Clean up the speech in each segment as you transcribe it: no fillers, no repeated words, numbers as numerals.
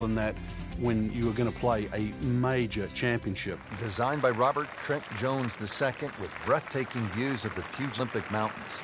than that when you were going to play a major championship. Designed by Robert Trent Jones II with breathtaking views of the Puget Olympic Mountains.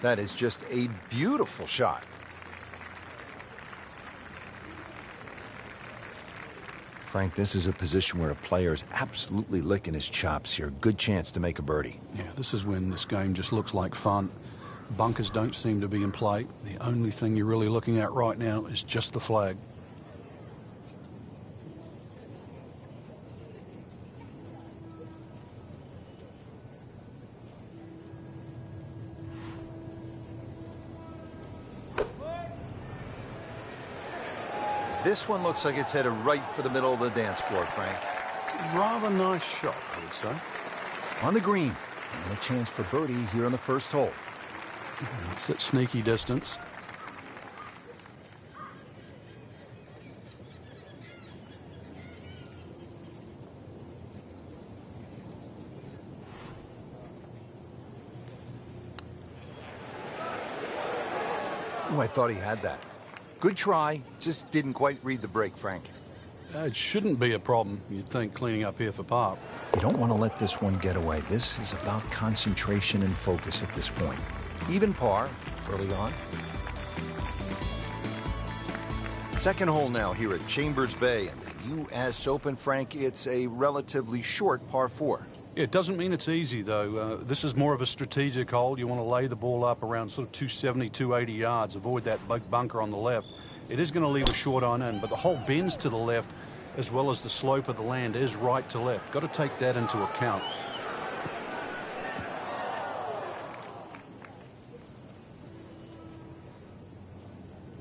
That is just a beautiful shot. Frank, this is a position where a player is absolutely licking his chops here. Good chance to make a birdie. Yeah, this is when this game just looks like fun. Bunkers don't seem to be in play. The only thing you're really looking at right now is just the flag. This one looks like it's headed right for the middle of the dance floor, Frank. Rather nice shot, I would say. On the green, and a chance for birdie here on the first hole. It's at sneaky distance. Oh, I thought he had that. Good try, just didn't quite read the break, Frank. It shouldn't be a problem, you'd think, cleaning up here for par. You don't want to let this one get away. This is about concentration and focus at this point. Even par early on. Second hole now here at Chambers Bay and the U.S. Open, Frank. It's a relatively short par 4. It doesn't mean it's easy, though. This is more of a strategic hole. You want to lay the ball up around sort of 270, 280 yards. Avoid that big bunker on the left. It is going to leave a short on in, but the hole bends to the left as well as the slope of the land is right to left. Got to take that into account.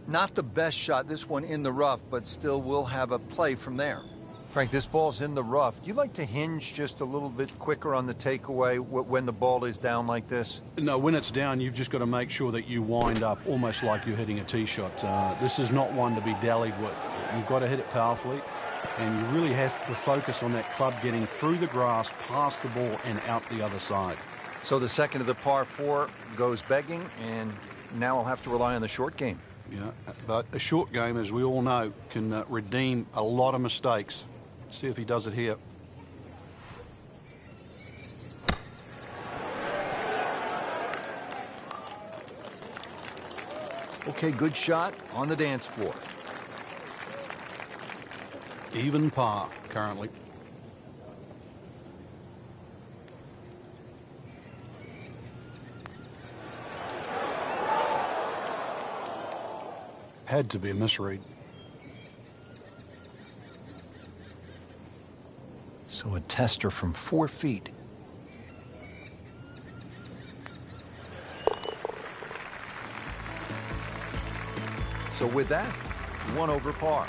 Not the best shot, this one in the rough, but still will have a play from there. Frank, this ball's in the rough. You like to hinge just a little bit quicker on the takeaway when the ball is down like this? No, when it's down, you've just got to make sure that you wind up almost like you're hitting a tee shot. This is not one to be dallied with. You've got to hit it powerfully. And you really have to focus on that club getting through the grass, past the ball, and out the other side. So the second of the par 4 goes begging, and now I'll have to rely on the short game. Yeah, but a short game, as we all know, can redeem a lot of mistakes. Let's see if he does it here. Okay, good shot on the dance floor. Even par currently. Had to be a misread. So a tester from 4 feet. So with that, 1 over par.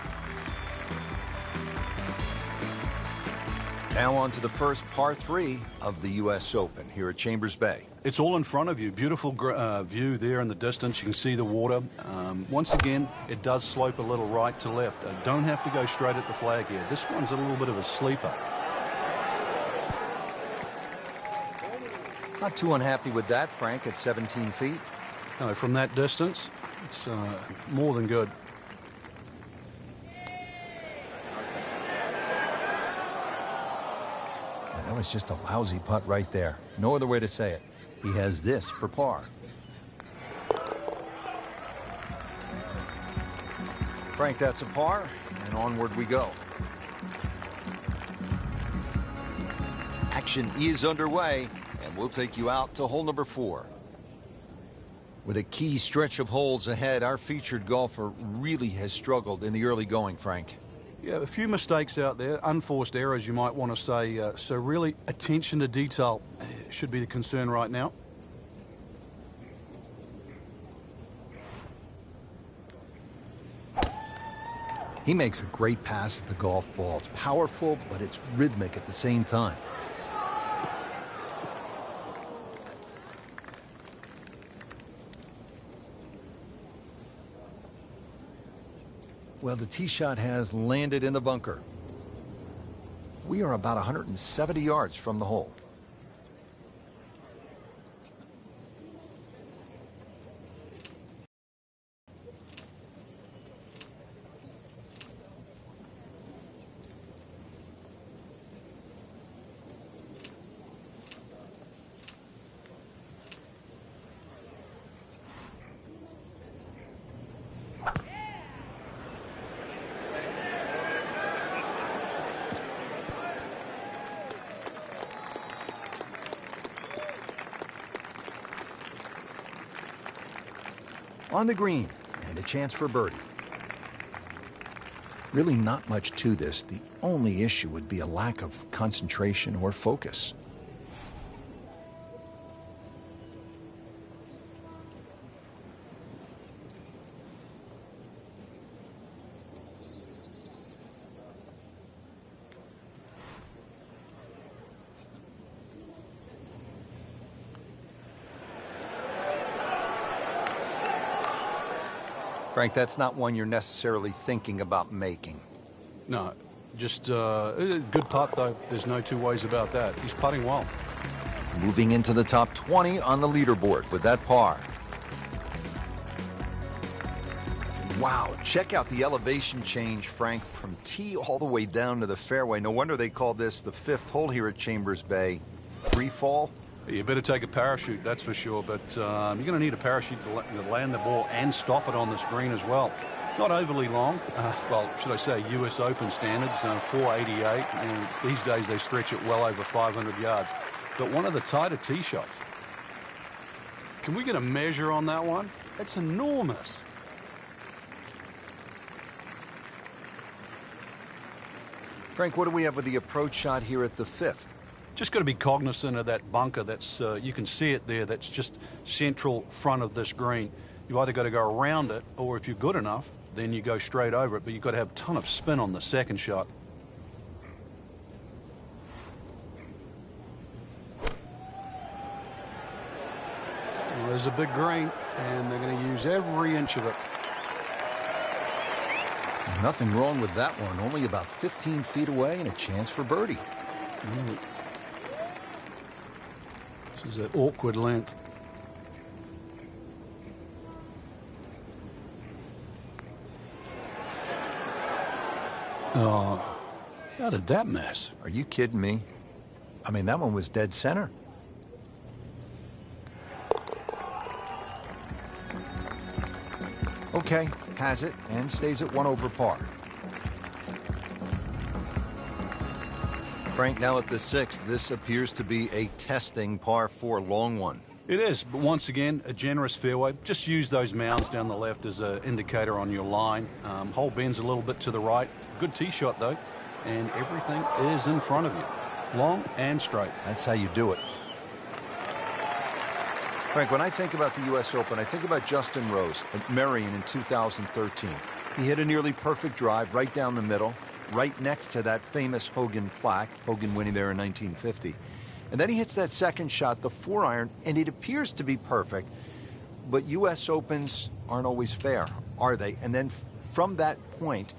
Now on to the first par 3 of the U.S. Open here at Chambers Bay. It's all in front of you. Beautiful view there in the distance. You can see the water. Once again, it does slope a little right to left. Don't have to go straight at the flag here. This one's a little bit of a sleeper. Not too unhappy with that, Frank, at 17 feet. No, from that distance, it's more than good. That was just a lousy putt right there. No other way to say it. He has this for par. Frank, that's a par, and onward we go. Action is underway, and we'll take you out to hole number 4. With a key stretch of holes ahead, our featured golfer really has struggled in the early going, Frank. Yeah, a few mistakes out there, unforced errors you might want to say. So really, attention to detail should be the concern right now. He makes a great pass at the golf ball. It's powerful, but it's rhythmic at the same time. Well, the tee shot has landed in the bunker. We are about 170 yards from the hole. On the green, and a chance for birdie. Really not much to this. The only issue would be a lack of concentration or focus. Frank, that's not one you're necessarily thinking about making. No, just a good putt, though. There's no two ways about that. He's putting well. Moving into the top 20 on the leaderboard with that par. Wow, check out the elevation change, Frank, from tee all the way down to the fairway. No wonder they call this the 5th hole here at Chambers Bay. Free fall. You better take a parachute, that's for sure, but you're going to need a parachute to land the ball and stop it on the screen as well. Not overly long, well, should I say U.S. Open standards, 488, and these days they stretch it well over 500 yards. But one of the tighter tee shots. Can we get a measure on that one? It's enormous. Frank, what do we have with the approach shot here at the 5th? Just got to be cognizant of that bunker. That's you can see it there. That's just central front of this green. You've either got to go around it, or if you're good enough, then you go straight over it. But you've got to have a ton of spin on the second shot. Well, there's a big green, and they're going to use every inch of it. Nothing wrong with that one. Only about 15 feet away and a chance for birdie. This is an awkward length. Oh, how did that miss? Are you kidding me? I mean, that one was dead center. Okay, has it and stays at 1 over par. Frank, now at the 6th, this appears to be a testing par 4 long one. It is, but once again, a generous fairway. Just use those mounds down the left as an indicator on your line. Hole bends a little bit to the right. Good tee shot, though, and everything is in front of you. Long and straight. That's how you do it. Frank, when I think about the U.S. Open, I think about Justin Rose at Merion in 2013. He hit a nearly perfect drive right down the middle, right next to that famous Hogan plaque, Hogan winning there in 1950. And then he hits that second shot, the 4-iron, and it appears to be perfect. But U.S. Opens aren't always fair, are they? And then from that point,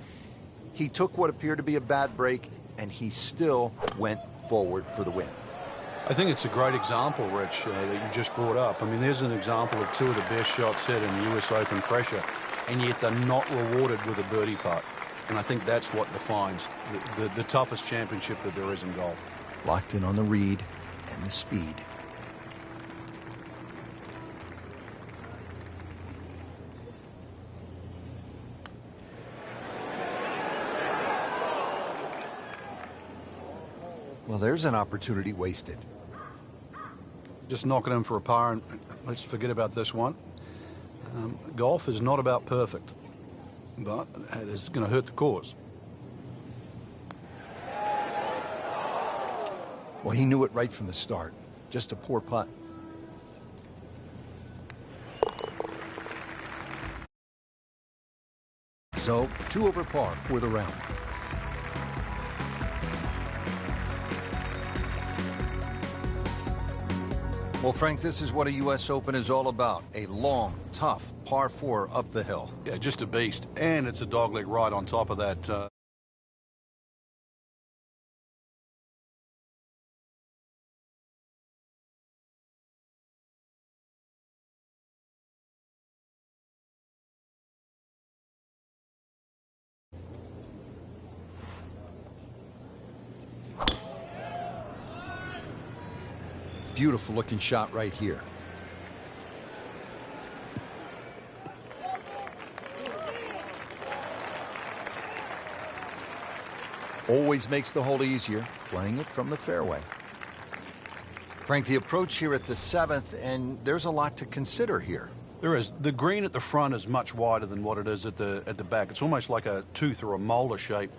he took what appeared to be a bad break, and he still went forward for the win. I think it's a great example, Rich, that you just brought up. I mean, there's an example of two of the best shots hit in the U.S. Open pressure, and yet they're not rewarded with a birdie putt. And I think that's what defines the toughest championship that there is in golf. Locked in on the read and the speed. Well, there's an opportunity wasted. Just knock it in for a par, and let's forget about this one. Golf is not about perfect, but it is going to hurt the cause. Well, he knew it right from the start. Just a poor putt. So, 2 over par for the round. Well, Frank, this is what a U.S. Open is all about. A long, tough par 4 up the hill. Yeah, just a beast. And it's a dogleg ride on top of that. Beautiful looking shot right here. Always makes the hole easier, playing it from the fairway. Frank, the approach here at the 7th, and there's a lot to consider here. There is. The green at the front is much wider than what it is at the back. It's almost like a tooth or a molar shape.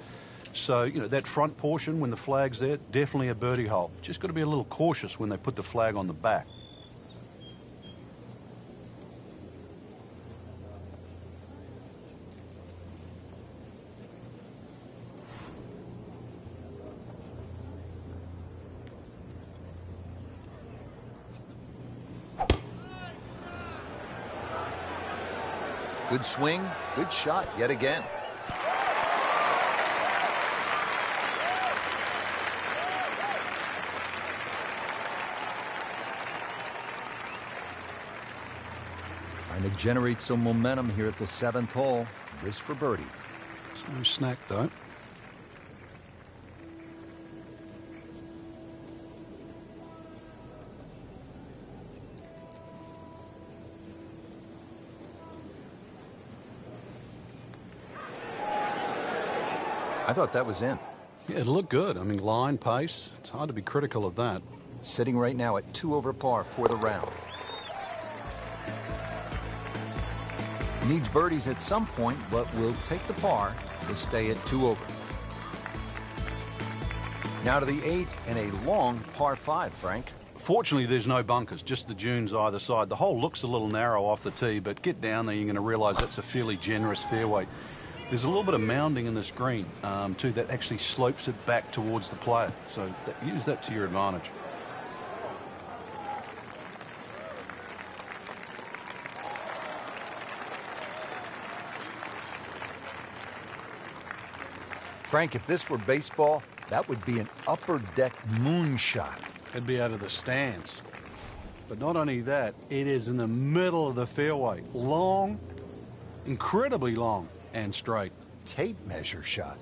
So, you know, that front portion, when the flag's there, definitely a birdie hole. Just got to be a little cautious when they put the flag on the back. Good swing, good shot yet again. Trying to generate some momentum here at the 7th hole. This for birdie. It's no snack, though. I thought that was in. Yeah, it looked good. I mean, line, pace. It's hard to be critical of that. Sitting right now at 2 over par for the round. Needs birdies at some point, but will take the par to stay at 2 over. Now to the 8th and a long par 5, Frank. Fortunately, there's no bunkers, just the dunes either side. The hole looks a little narrow off the tee, but get down there, you're going to realize that's a fairly generous fairway. There's a little bit of mounding in this green, too, that actually slopes it back towards the player. So use that to your advantage. Frank, if this were baseball, that would be an upper deck moonshot. It'd be out of the stands. But not only that, it is in the middle of the fairway. Long, incredibly long, and straight. Tape measure shot.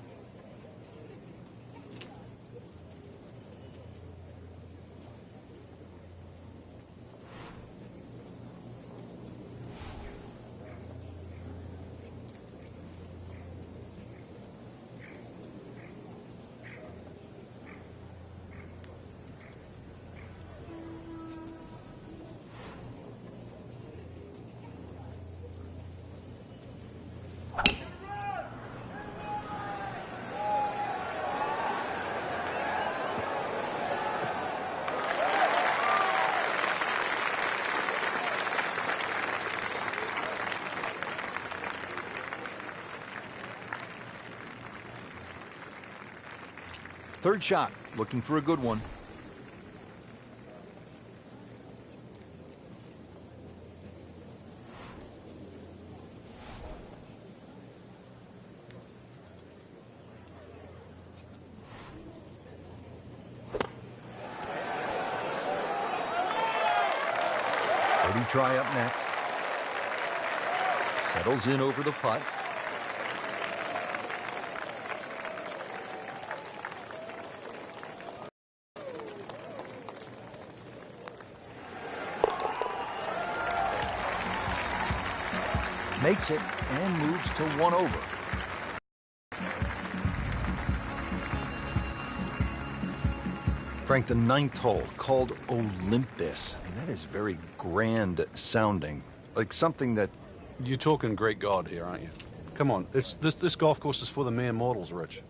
Third shot, looking for a good one. Birdie try up next. Settles in over the putt. Makes it and moves to 1 over. Frank, the 9th hole, called Olympus. I mean, that is very grand sounding. Like something that... You're talking Greek god here, aren't you? Come on, this golf course is for the mere mortals, Rich.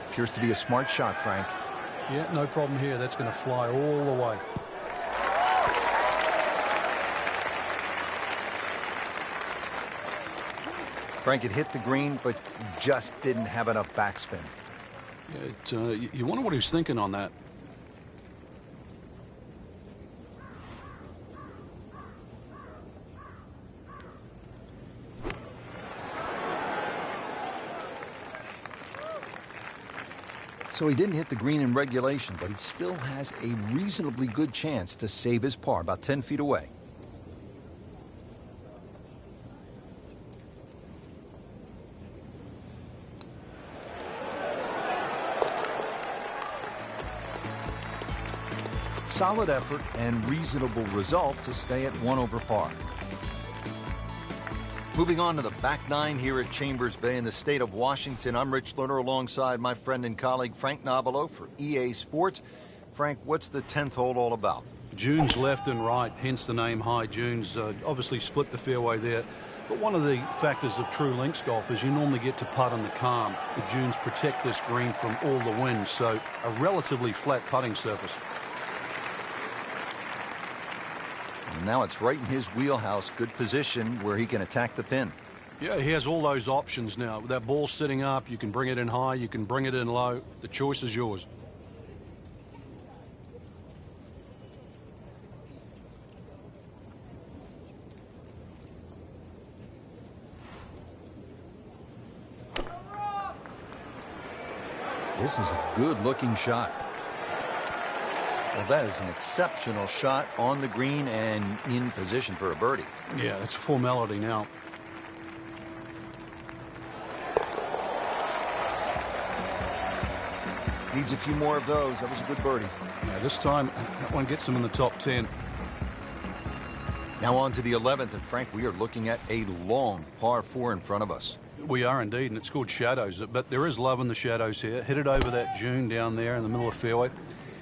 Appears to be a smart shot, Frank. Yeah, no problem here. That's going to fly all the way. Frank, it hit the green, but just didn't have enough backspin. Yeah, you wonder what he was thinking on that. So he didn't hit the green in regulation, but he still has a reasonably good chance to save his par, about 10 feet away. Solid effort and reasonable result to stay at 1 over par. Moving on to the back 9 here at Chambers Bay in the state of Washington. I'm Rich Lerner alongside my friend and colleague Frank Nobilo for EA Sports. Frank, what's the 10th hole all about? Dunes left and right, hence the name High Dunes. Obviously split the fairway there. But one of the factors of true links golf is you normally get to putt on the calm. The dunes protect this green from all the wind, so a relatively flat putting surface. And now it's right in his wheelhouse. Good position where he can attack the pin. Yeah, he has all those options now. With that ball sitting up, you can bring it in high, you can bring it in low. The choice is yours. This is a good-looking shot. Well, that is an exceptional shot on the green and in position for a birdie. Yeah, it's a formality now. Needs a few more of those. That was a good birdie. Yeah, this time, that one gets him in the top 10. Now on to the 11th, and Frank, we are looking at a long par 4 in front of us. We are indeed, and it's called shadows, but there is love in the shadows here. Hit it over that dune down there in the middle of the fairway.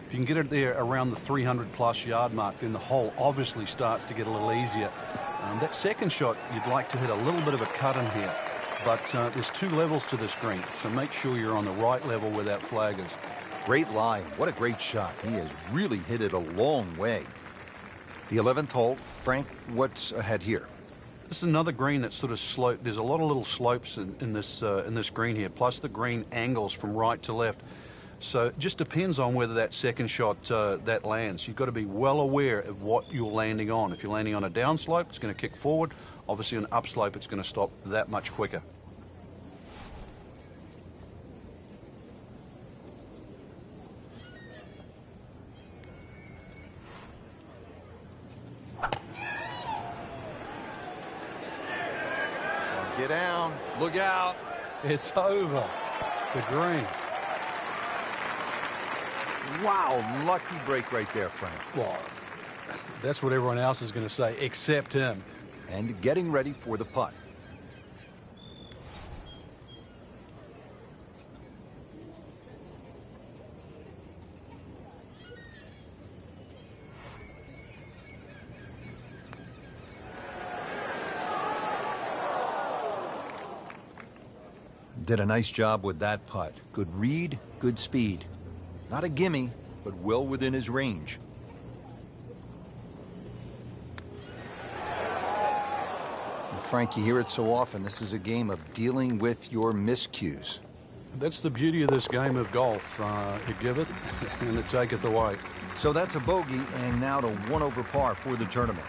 If you can get it there around the 300-plus yard mark, then the hole obviously starts to get a little easier. That second shot, you'd like to hit a little bit of a cut in here, but there's 2 levels to this green, so make sure you're on the right level where that flag is. Great lie. What a great shot. He has really hit it a long way. The 11th hole. Frank, what's ahead here? This is another green that's sort of sloped. There's a lot of little slopes in this green here, plus the green angles from right to left. So it just depends on whether that second shot that lands. You've got to be well aware of what you're landing on. If you're landing on a downslope, it's going to kick forward. Obviously, on an upslope, it's going to stop that much quicker. Get down. Look out. It's over. The green. Wow, lucky break right there, Frank. Well, that's what everyone else is going to say, except him. And getting ready for the putt. Did a nice job with that putt. Good read, good speed. Not a gimme, but well within his range. And Frank, you hear it so often. This is a game of dealing with your miscues. That's the beauty of this game of golf. It giveth and it taketh away. So that's a bogey, and now to 1 over par for the tournament.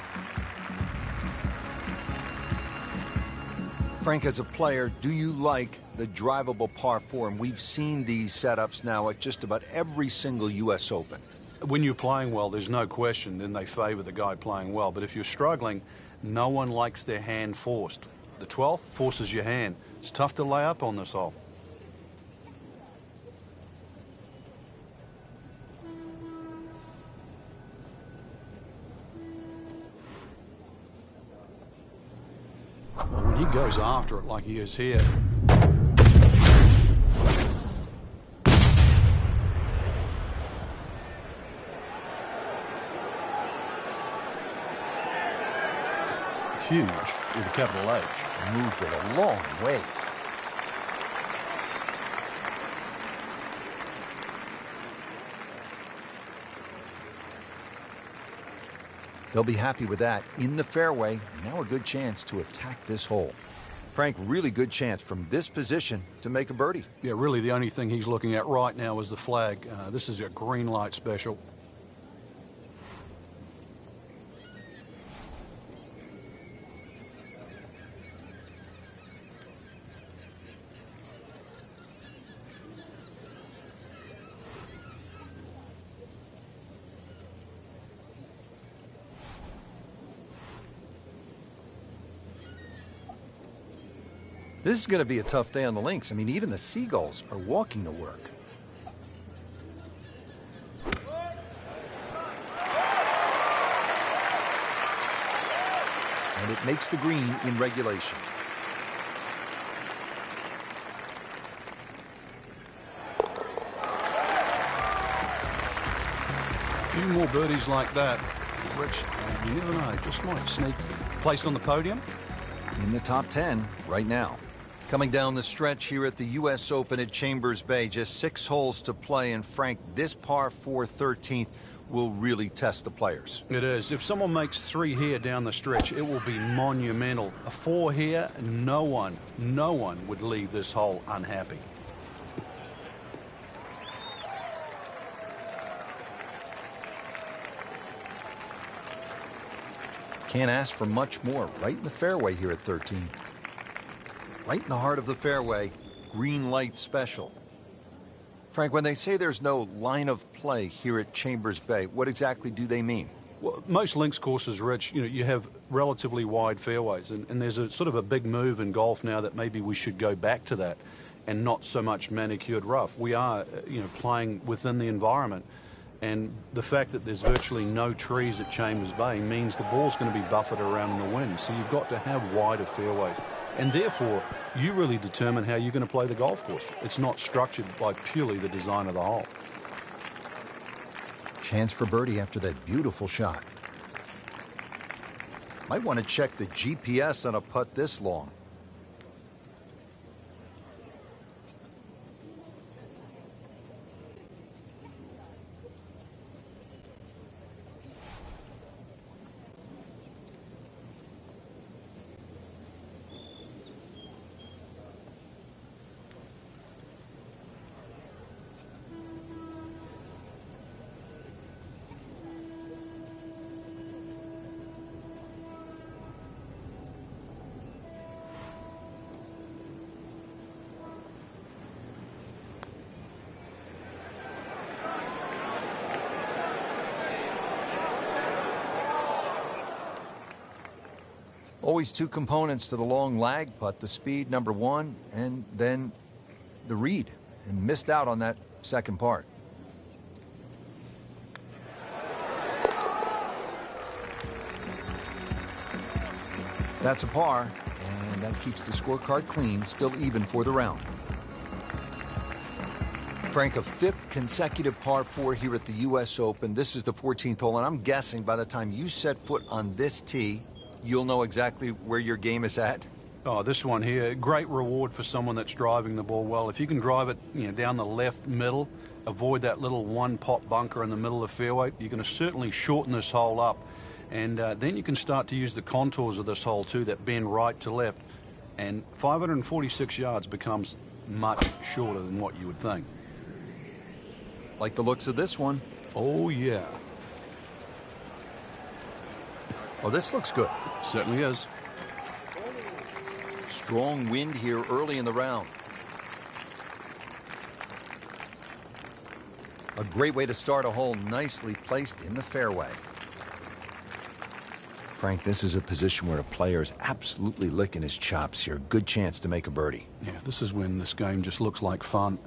Frank, as a player, do you like the drivable par 4? And we've seen these setups now at just about every single U.S. Open. When you're playing well, there's no question, then they favor the guy playing well. But if you're struggling, no one likes their hand forced. The 12th forces your hand. It's tough to lay up on this hole. When he goes after it like he is here. Huge with a capital H. Moved it a long ways. They'll be happy with that. In the fairway, now a good chance to attack this hole. Frank, really good chance from this position to make a birdie. Yeah, really the only thing he's looking at right now is the flag. This is a green light special. This is going to be a tough day on the links. I mean, even the Seagulls are walking to work. And it makes the green in regulation. A few more birdies like that, which you never know, just might sneak. Placed on the podium. In the top 10 right now. Coming down the stretch here at the U.S. Open at Chambers Bay. Just 6 holes to play. And Frank, this par 4 13th will really test the players. It is. If someone makes 3 here down the stretch, it will be monumental. A 4 here, no one would leave this hole unhappy. Can't ask for much more. Right in the fairway here at 13. Right in the heart of the fairway. Green light special. Frank, when they say there's no line of play here at Chambers Bay, what exactly do they mean? Well, most links courses, Rich, you have relatively wide fairways, and there's a sort of a big move in golf now that maybe we should go back to that and not so much manicured rough. We are, playing within the environment, and the fact that there's virtually no trees at Chambers Bay means the ball's going to be buffered around in the wind, so you've got to have wider fairways. And therefore, you really determine how you're going to play the golf course. It's not structured by purely the design of the hole. Chance for birdie after that beautiful shot. Might want to check the GPS on a putt this long. Always two components to the long lag putt, the speed, number one, and then the read. And missed out on that second part. That's a par, and that keeps the scorecard clean, still even for the round. Frank, a fifth consecutive par 4 here at the U.S. Open. This is the 14th hole, and I'm guessing by the time you set foot on this tee, you'll know exactly where your game is at. Oh, this one here, great reward for someone that's driving the ball well. If you can drive it, down the left middle, avoid that little one-pot bunker in the middle of the fairway, you're going to certainly shorten this hole up. And then you can start to use the contours of this hole too, that bend right to left. And 546 yards becomes much shorter than what you would think. Like the looks of this one. Oh, yeah. Oh, this looks good. Certainly is. Strong wind here early in the round. A great way to start a hole, nicely placed in the fairway. Frank, this is a position where a player is absolutely licking his chops here. Good chance to make a birdie. Yeah, this is when this game just looks like fun.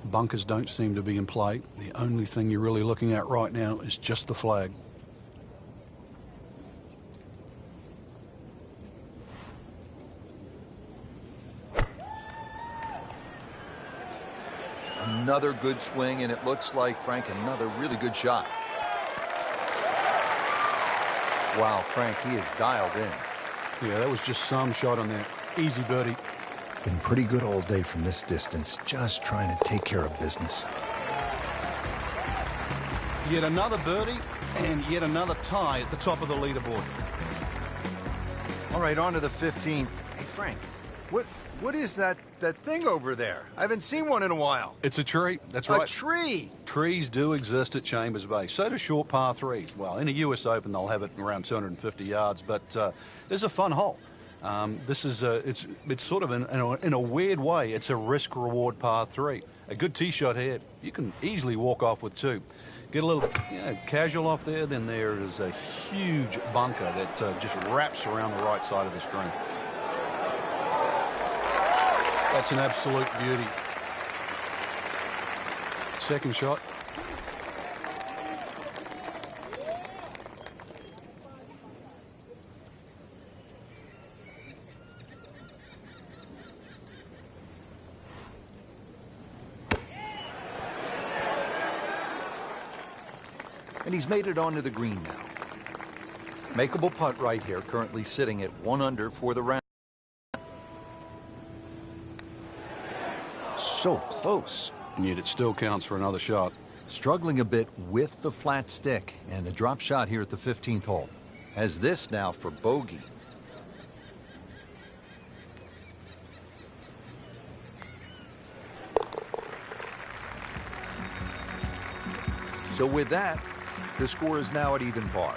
Bunkers don't seem to be in play. The only thing you're really looking at right now is just the flag. Another good swing, and it looks like, Frank, another really good shot. Wow, Frank, he is dialed in. Yeah, that was just some shot on that. Easy birdie. Been pretty good all day from this distance, just trying to take care of business. Yet another birdie and yet another tie at the top of the leaderboard. All right, on to the 15th. Hey, Frank, what is that thing over there? I haven't seen one in a while. It's a tree. That's right. A tree? Trees do exist at Chambers Bay. So do short par threes. Well, in a U.S. Open, they'll have it around 250 yards, but this is a fun hole. This is it's sort of in a weird way, it's a risk-reward par 3. A good tee shot here, you can easily walk off with 2. Get a little casual off there, then there is a huge bunker that just wraps around the right side of this green. That's an absolute beauty. Second shot. And he's made it onto the green now. Makeable putt right here, currently sitting at 1 under for the round. So close. And yet it still counts for another shot. Struggling a bit with the flat stick, and a drop shot here at the 15th hole. Has this now for bogey. So with that, the score is now at even par.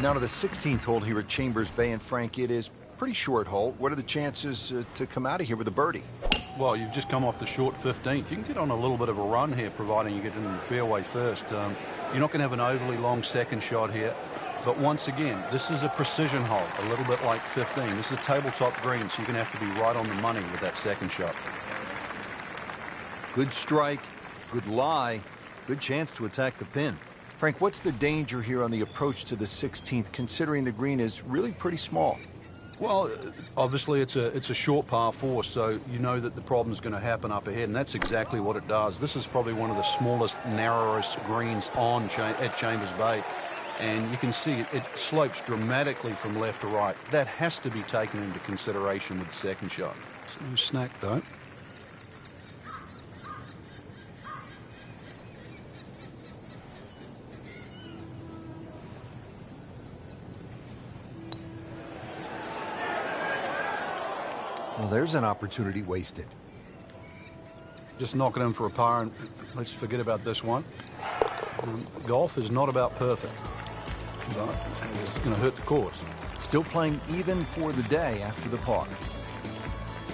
Now to the 16th hole here at Chambers Bay, and Frank, it is pretty short hole. What are the chances to come out of here with a birdie? Well, you've just come off the short 15th. You can get on a little bit of a run here, providing you get into the fairway first. You're not going to have an overly long second shot here. But once again, this is a precision hole, a little bit like 15. This is a tabletop green, so you're going to have to be right on the money with that second shot. Good strike, good lie, good chance to attack the pin. Frank, what's the danger here on the approach to the 16th, considering the green is really pretty small? Well, obviously it's a short par 4, so you know that the problem's going to happen up ahead, and that's exactly what it does. This is probably one of the smallest, narrowest greens at Chambers Bay, and you can see it slopes dramatically from left to right. That has to be taken into consideration with the second shot. It's no snack, though. Well, there's an opportunity wasted. Just knock it in for a par, and let's forget about this one. Golf is not about perfect, but it's going to hurt the course. Still playing even for the day after the par.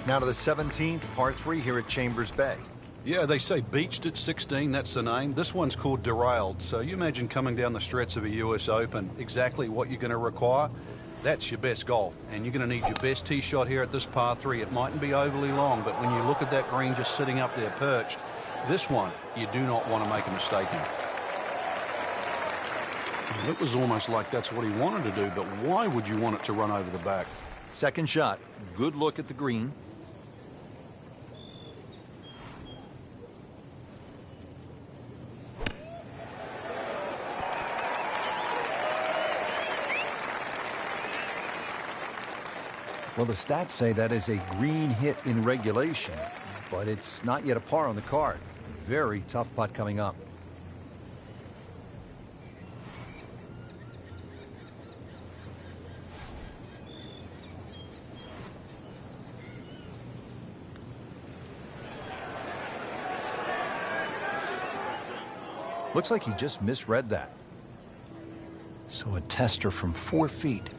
Now to the 17th, par 3 here at Chambers Bay. Yeah, they say beached at 16, that's the name. This one's called derailed. So you imagine coming down the stretch of a US Open, exactly what you're going to require. That's your best golf. And you're going to need your best tee shot here at this par 3. It mightn't be overly long, but when you look at that green just sitting up there perched, this one, you do not want to make a mistake in. And it was almost like that's what he wanted to do, but why would you want it to run over the back? Second shot, good look at the green. Well, the stats say that is a green hit in regulation, but it's not yet a par on the card. Very tough putt coming up. Looks like he just misread that. So a tester from 4 feet.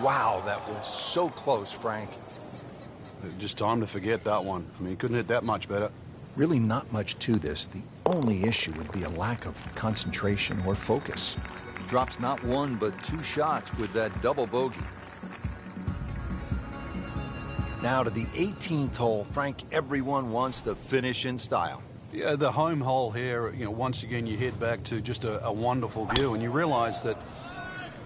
Wow, that was so close, Frank. Just time to forget that one. I mean, he couldn't hit that much better. Really not much to this. The only issue would be a lack of concentration or focus. He drops not one, but 2 shots with that double bogey. Now to the 18th hole, Frank, everyone wants to finish in style. Yeah, the home hole here, once again, you head back to just a wonderful view, and you realize that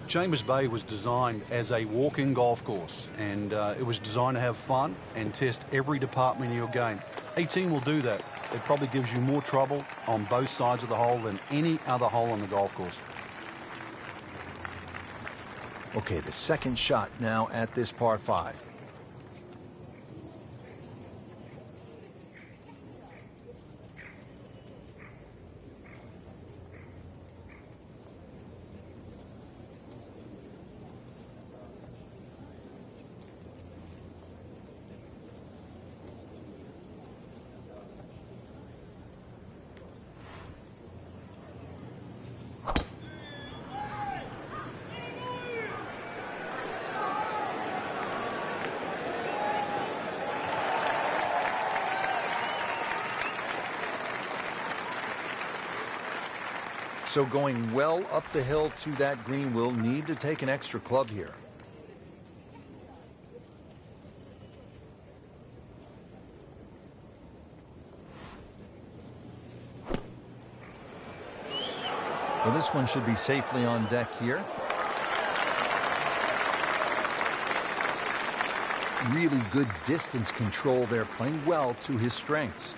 Chambers Bay was designed as a walk-in golf course, and it was designed to have fun and test every department of your game. 18 will do that. It probably gives you more trouble on both sides of the hole than any other hole on the golf course. Okay, the second shot now at this par 5. So going well up the hill to that green, will need to take an extra club here. Well, this one should be safely on deck here. Really good distance control there, playing well to his strengths.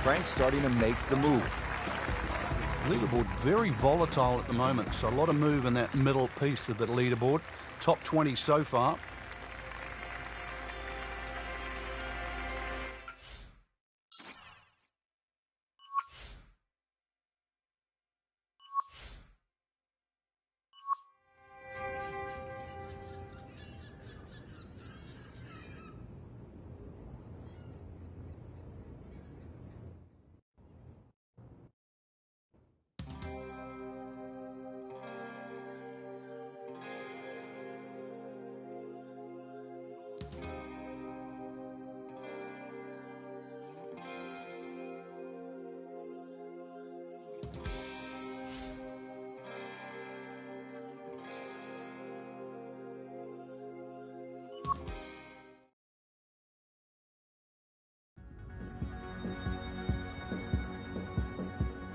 Frank's starting to make the move. Leaderboard very volatile at the moment, so a lot of move in that middle piece of the leaderboard. Top 20 so far.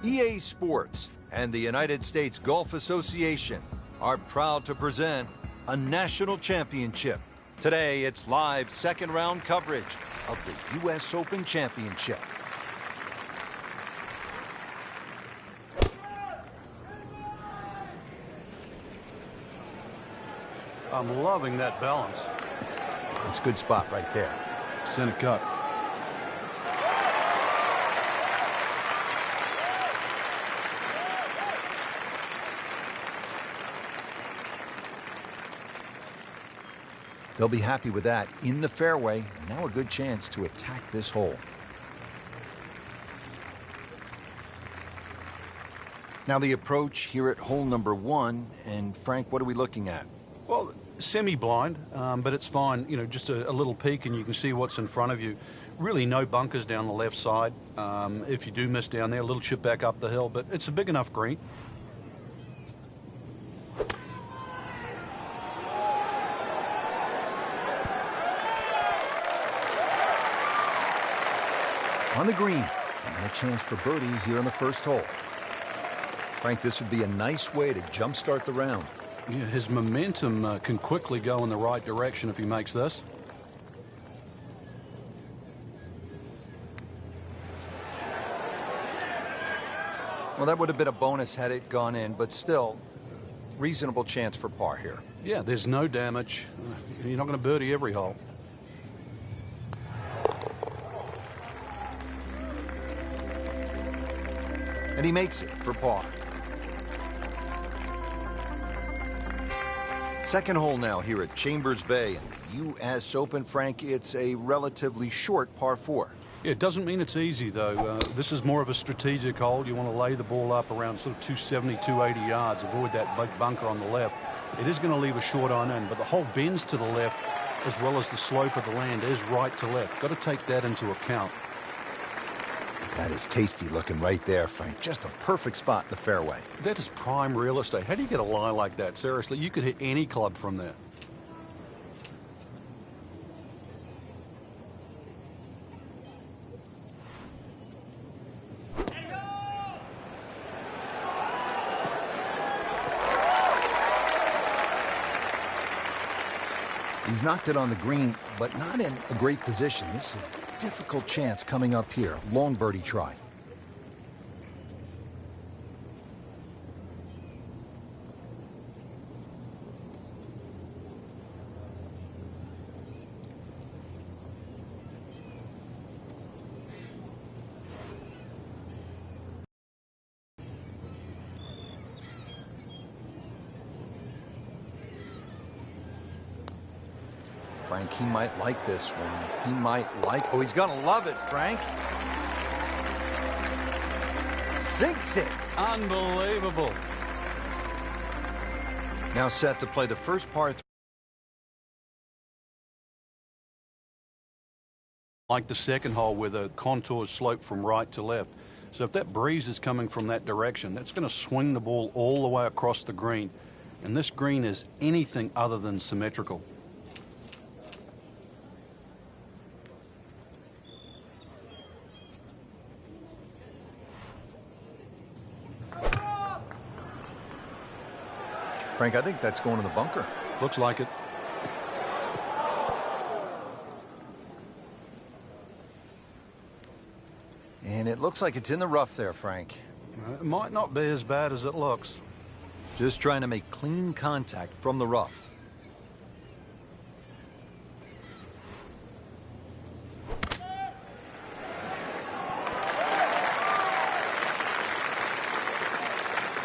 EA Sports and the United States Golf Association are proud to present a national championship. Today, it's live second round coverage of the U.S. Open Championship. I'm loving that balance. It's a good spot right there. Center cut. They'll be happy with that in the fairway. Now a good chance to attack this hole. Now the approach here at hole number 1. And Frank, what are we looking at? Well, semi-blind, but it's fine. You know, just a little peek and you can see what's in front of you. Really no bunkers down the left side. If you do miss down there, a little chip back up the hill, but it's a big enough green. On the green, and a chance for birdie here on the first hole. Frank, this would be a nice way to jumpstart the round. Yeah, his momentum can quickly go in the right direction if he makes this. Well, that would have been a bonus had it gone in, but still, reasonable chance for par here. Yeah, there's no damage. You're not going to birdie every hole. And he makes it for par. Second hole now here at Chambers Bay in the U.S. Open. Frank, it's a relatively short par 4. Yeah, it doesn't mean it's easy, though. This is more of a strategic hole. You want to lay the ball up around sort of 270, 280 yards. Avoid that big bunker on the left. It is going to leave a short iron in, but the hole bends to the left as well as the slope of the land is right to left. Got to take that into account. That is tasty looking right there, Frank. Just a perfect spot in the fairway. That is prime real estate. How do you get a lie like that? Seriously, you could hit any club from there. He's knocked it on the green, but not in a great position. This is a difficult chance coming up here. Long birdie try. Frank, he might like this one. He might like... Oh, he's going to love it, Frank. Sinks it. Unbelievable. Now set to play the first par 3. Like the second hole where the contours slope from right to left. So if that breeze is coming from that direction, that's going to swing the ball all the way across the green. And this green is anything other than symmetrical. Frank, I think that's going to the bunker. Looks like it. And it looks like it's in the rough there, Frank. It might not be as bad as it looks. Just trying to make clean contact from the rough.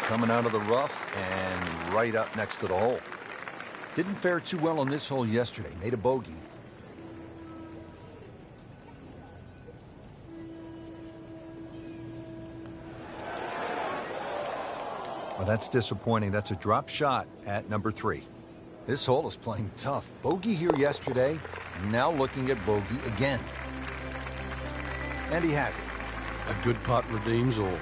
Coming out of the rough and right up next to the hole. Didn't fare too well on this hole yesterday. Made a bogey. Well, that's disappointing. That's a drop shot at number 3. This hole is playing tough. Bogey here yesterday. Now looking at bogey again. And he has it. A good putt redeems all.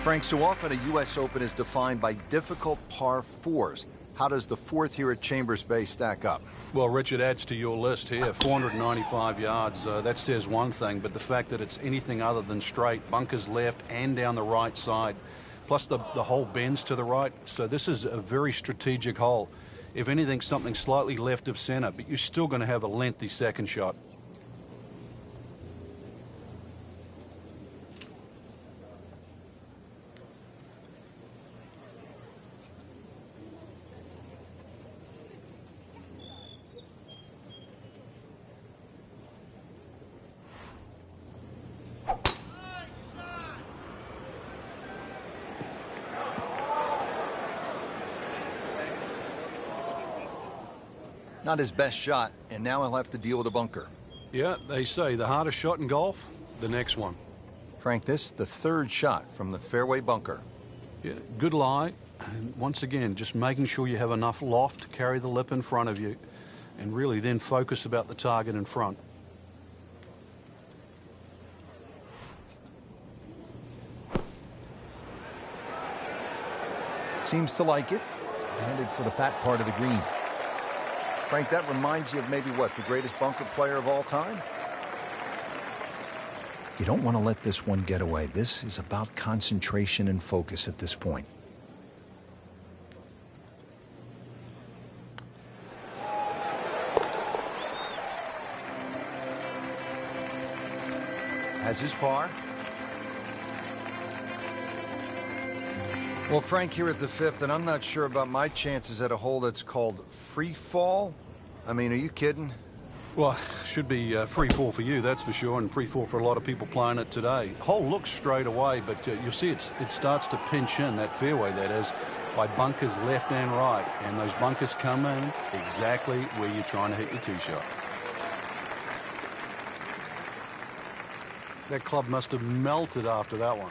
Frank, so often a U.S. Open is defined by difficult par 4s. How does the 4th here at Chambers Bay stack up? Well, Richard, adds to your list here. 495 yards. That says one thing, but the fact that it's anything other than straight, bunkers left and down the right side, plus the hole bends to the right. So this is a very strategic hole. If anything, something slightly left of center, but you're still going to have a lengthy second shot. Not his best shot, and now he'll have to deal with a bunker. Yeah, they say the hardest shot in golf, the next one. Frank, this is the third shot from the fairway bunker. Yeah, good lie. And once again, just making sure you have enough loft to carry the lip in front of you, and really then focus about the target in front. Seems to like it. Headed for the fat part of the green. Frank, that reminds you of maybe what, the greatest bunker player of all time? You don't want to let this one get away. This is about concentration and focus at this point. Has his par. Well, Frank, here at the fifth, and I'm not sure about my chances at a hole that's called free fall. I mean, are you kidding? Well, should be free fall for you, that's for sure, and free fall for a lot of people playing it today. Hole looks straight away, but you'll see it starts to pinch in, that fairway, that is, by bunkers left and right. And those bunkers come in exactly where you're trying to hit your tee shot. That club must have melted after that one.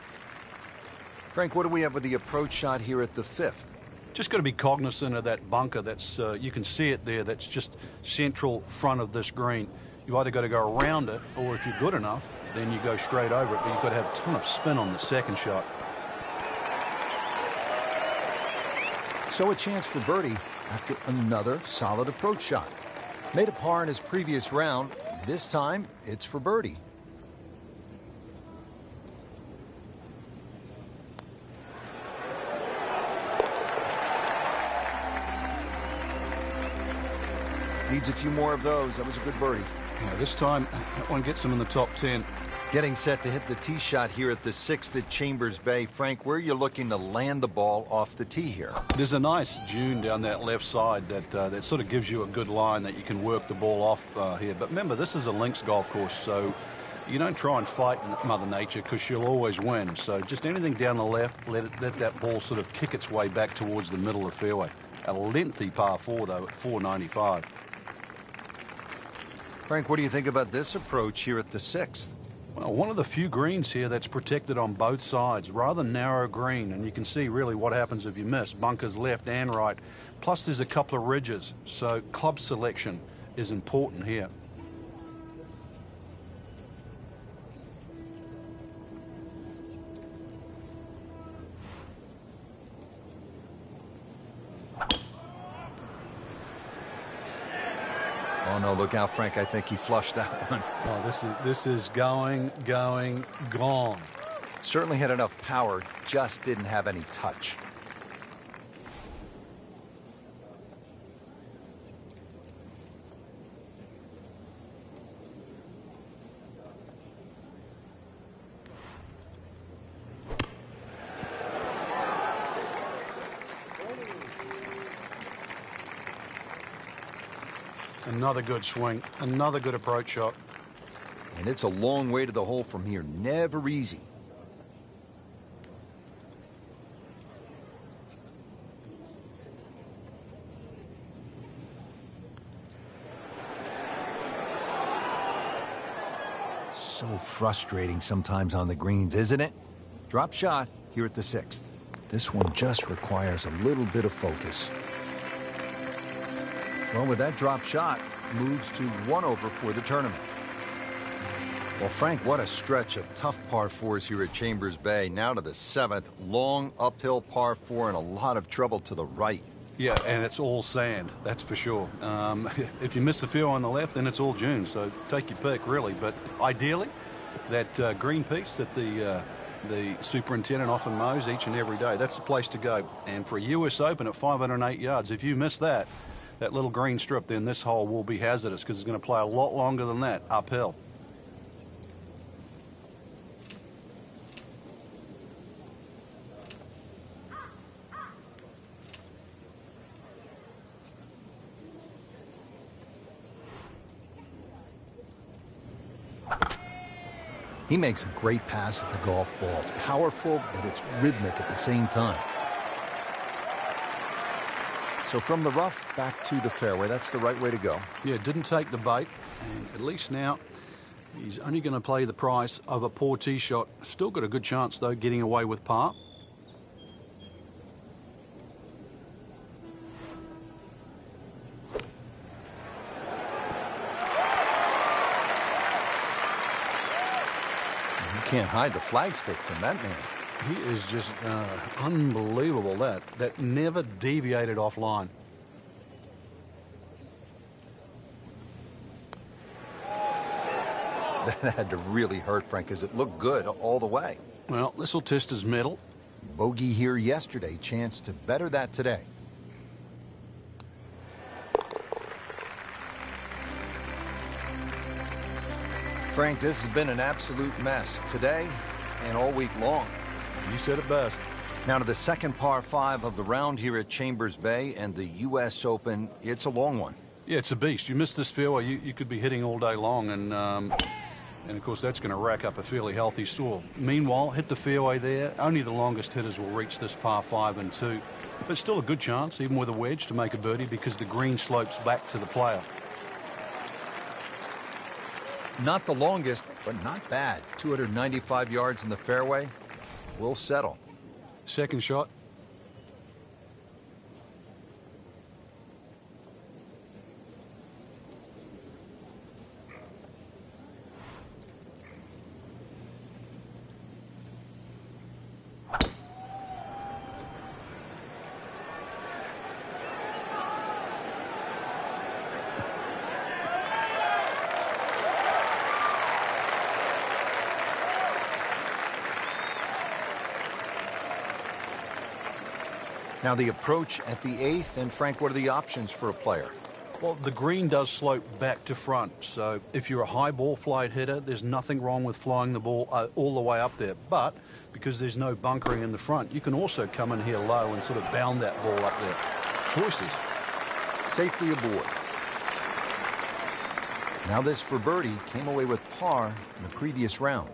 Frank, what do we have with the approach shot here at the fifth? Just got to be cognizant of that bunker. That's you can see it there. That's just central front of this green. You either got to go around it, or if you're good enough, then you go straight over it. But you've got to have a ton of spin on the second shot. So a chance for birdie after another solid approach shot. Made a par in his previous round. This time, it's for birdie. Needs a few more of those. That was a good birdie. Yeah, this time, that one gets him in the top 10. Getting set to hit the tee shot here at the sixth at Chambers Bay. Frank, where are you looking to land the ball off the tee here? There's a nice dune down that left side that sort of gives you a good line that you can work the ball off here. But remember, this is a links golf course, so you don't try and fight Mother Nature because she'll always win. So just anything down the left, let that ball sort of kick its way back towards the middle of the fairway. A lengthy par 4, though, at 495. Frank, what do you think about this approach here at the sixth? Well, one of the few greens here that's protected on both sides. Rather narrow green, and you can see really what happens if you miss. Bunkers left and right. Plus there's a couple of ridges, so club selection is important here. Oh, no, look out, Frank. I think he flushed that one. Oh, this is going, gone. Certainly had enough power, just didn't have any touch. Another good swing, another good approach shot. And it's a long way to the hole from here. Never easy. So frustrating sometimes on the greens, isn't it? Drop shot here at the sixth. This one just requires a little bit of focus. Well, with that drop shot, moves to 1 over for the tournament. Well, Frank, what a stretch of tough par 4s here at Chambers Bay. Now to the seventh, long uphill par 4 and a lot of trouble to the right. Yeah, and it's all sand, that's for sure. If you miss the field on the left, then it's all dunes, so take your pick, really. But ideally, that green piece that the superintendent often mows each and every day, that's the place to go. And for a U.S. Open at 508 yards, if you miss that little green strip, then this hole will be hazardous because it's going to play a lot longer than that uphill. He makes a great pass at the golf ball. It's powerful, but it's rhythmic at the same time. So from the rough back to the fairway, that's the right way to go. Yeah, didn't take the bait, and at least now he's only going to play the price of a poor tee shot. Still got a good chance, though, getting away with par. You can't hide the flagstick from that man. He is just unbelievable, that never deviated offline. That had to really hurt, Frank, because it looked good all the way. Well, this will test his mettle. Bogey here yesterday, chance to better that today. Frank, this has been an absolute mess today and all week long. You said it best. Now to the second par 5 of the round here at Chambers Bay and the U.S. Open. It's a long one. Yeah, it's a beast. You miss this fairway, you could be hitting all day long, and of course that's going to rack up a fairly healthy score. Meanwhile, hit the fairway there. Only the longest hitters will reach this par 5 and 2. But still a good chance, even with a wedge, to make a birdie because the green slopes back to the player. Not the longest, but not bad. 295 yards in the fairway. We'll settle. Second shot. Now the approach at the 8th, and Frank, what are the options for a player? Well, the green does slope back to front, so if you're a high ball flight hitter, there's nothing wrong with flying the ball all the way up there. But because there's no bunkering in the front, you can also come in here low and sort of bound that ball up there. Choices. Safely aboard. Now this for birdie, came away with par in the previous round.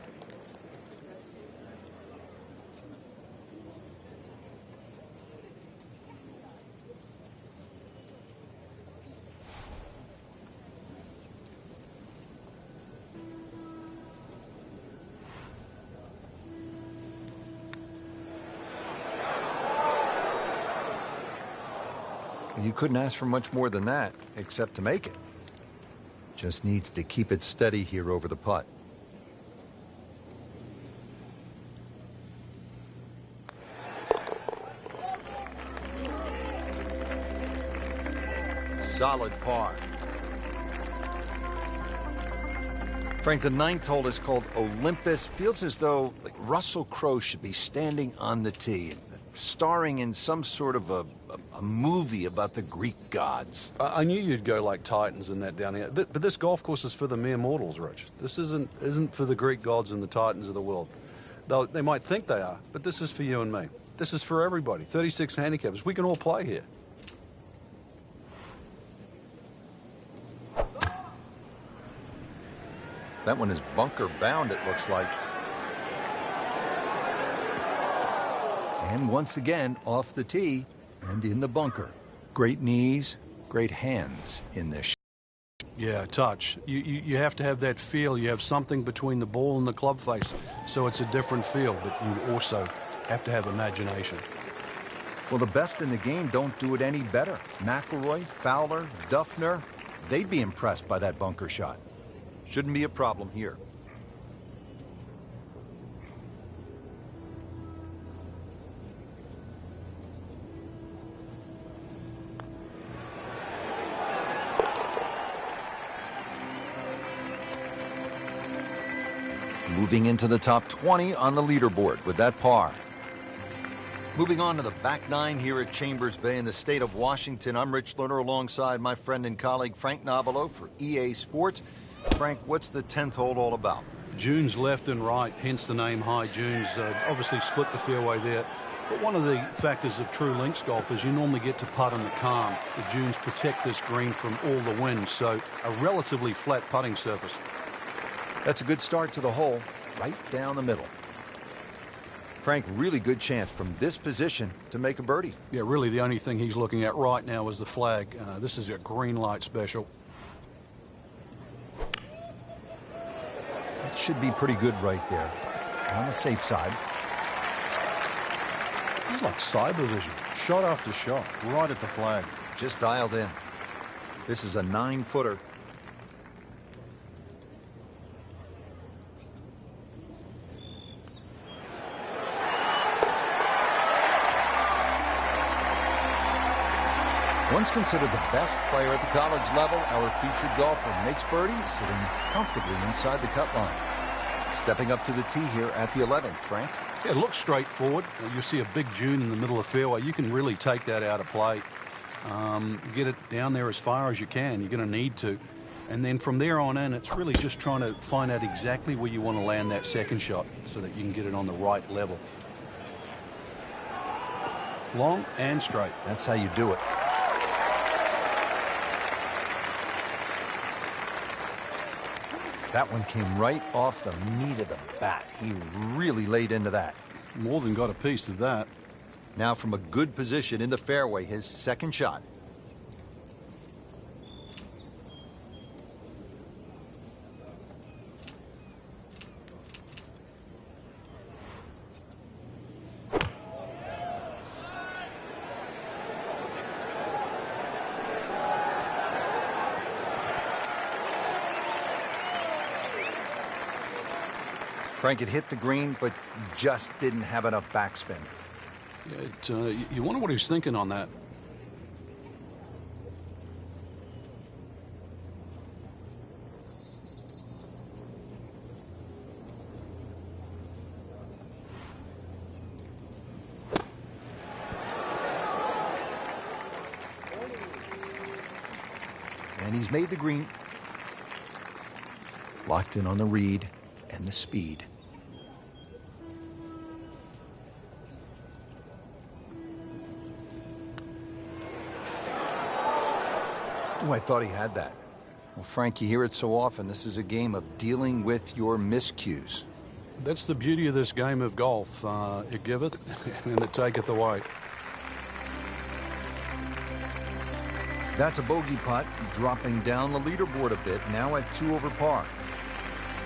You couldn't ask for much more than that, except to make it. Just needs to keep it steady here over the putt. Solid par. Frank, the 9th hole is called Olympus. Feels as though Russell Crowe should be standing on the tee, starring in some sort of a movie about the Greek gods. I knew you'd go like Titans and that down here. But this golf course is for the mere mortals, Rich. This isn't for the Greek gods and the Titans of the world. They might think they are, but this is for you and me. This is for everybody. 36 handicappers. We can all play here. That one is bunker bound, it looks like. And once again, off the tee and in the bunker. Great knees, great hands in this. Yeah, touch. You have to have that feel. You have something between the ball and the club face, so it's a different feel, but you also have to have imagination. Well, the best in the game don't do it any better. McIlroy, Fowler, Duffner, they'd be impressed by that bunker shot. Shouldn't be a problem here. Moving into the top 20 on the leaderboard with that par. Moving on to the back 9 here at Chambers Bay in the state of Washington. I'm Rich Lerner alongside my friend and colleague Frank Nobilo for EA Sports. Frank, what's the 10th hole all about? Dunes left and right, hence the name High Dunes. Obviously split the fairway there. But one of the factors of true links golf is you normally get to putt in the calm. The dunes protect this green from all the wind, so a relatively flat putting surface. That's a good start to the hole, right down the middle. Frank, really good chance from this position to make a birdie. Yeah, really the only thing he's looking at right now is the flag. This is a green light special. That should be pretty good right there. On the safe side. It's like cyber vision. Shot after shot, right at the flag. Just dialed in. This is a 9-footer. Once considered the best player at the college level, our featured golfer makes birdie, sitting comfortably inside the cut line. Stepping up to the tee here at the 11th, Frank. Yeah, it looks straightforward. You see a big dune in the middle of the fairway. You can really take that out of play. Get it down there as far as you can. You're going to need to. And then from there on in, it's really just trying to find out exactly where you want to land that second shot so that you can get it on the right level. Long and straight. That's how you do it. That one came right off the meat of the bat. He really laid into that. More than got a piece of that. Now from a good position in the fairway, his second shot. Frank had hit the green, but just didn't have enough backspin. Yeah, you wonder what he's thinking on that. And he's made the green. Locked in on the read and the speed. Oh, I thought he had that. Well, Frank, you hear it so often. This is a game of dealing with your miscues. That's the beauty of this game of golf. It giveth and it taketh away. That's a bogey putt, dropping down the leaderboard a bit, now at 2 over par.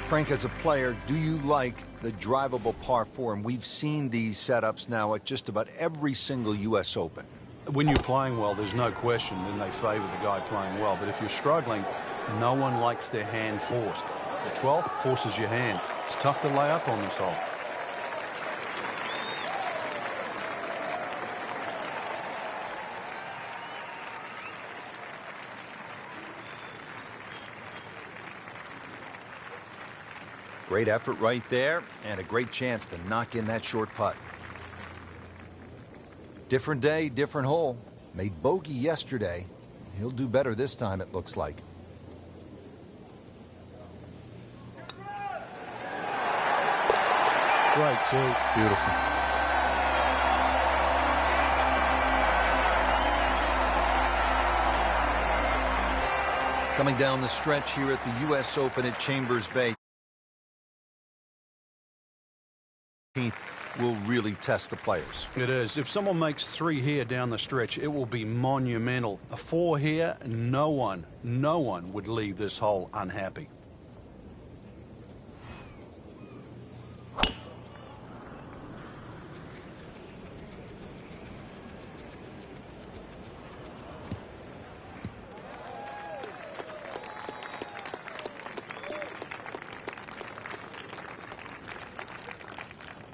Frank, as a player, do you like the drivable par 4? And we've seen these setups now at just about every single U.S. Open. When you're playing well, there's no question, then they favor the guy playing well. But if you're struggling, no one likes their hand forced. The 12th forces your hand. It's tough to lay up on this hole. Great effort right there, and a great chance to knock in that short putt. Different day, different hole. Made bogey yesterday. He'll do better this time, it looks like. Great, too. Beautiful. Coming down the stretch here at the U.S. Open at Chambers Bay. Will really test the players. It is. If someone makes 3 here down the stretch, it will be monumental. A 4 here, no one would leave this hole unhappy.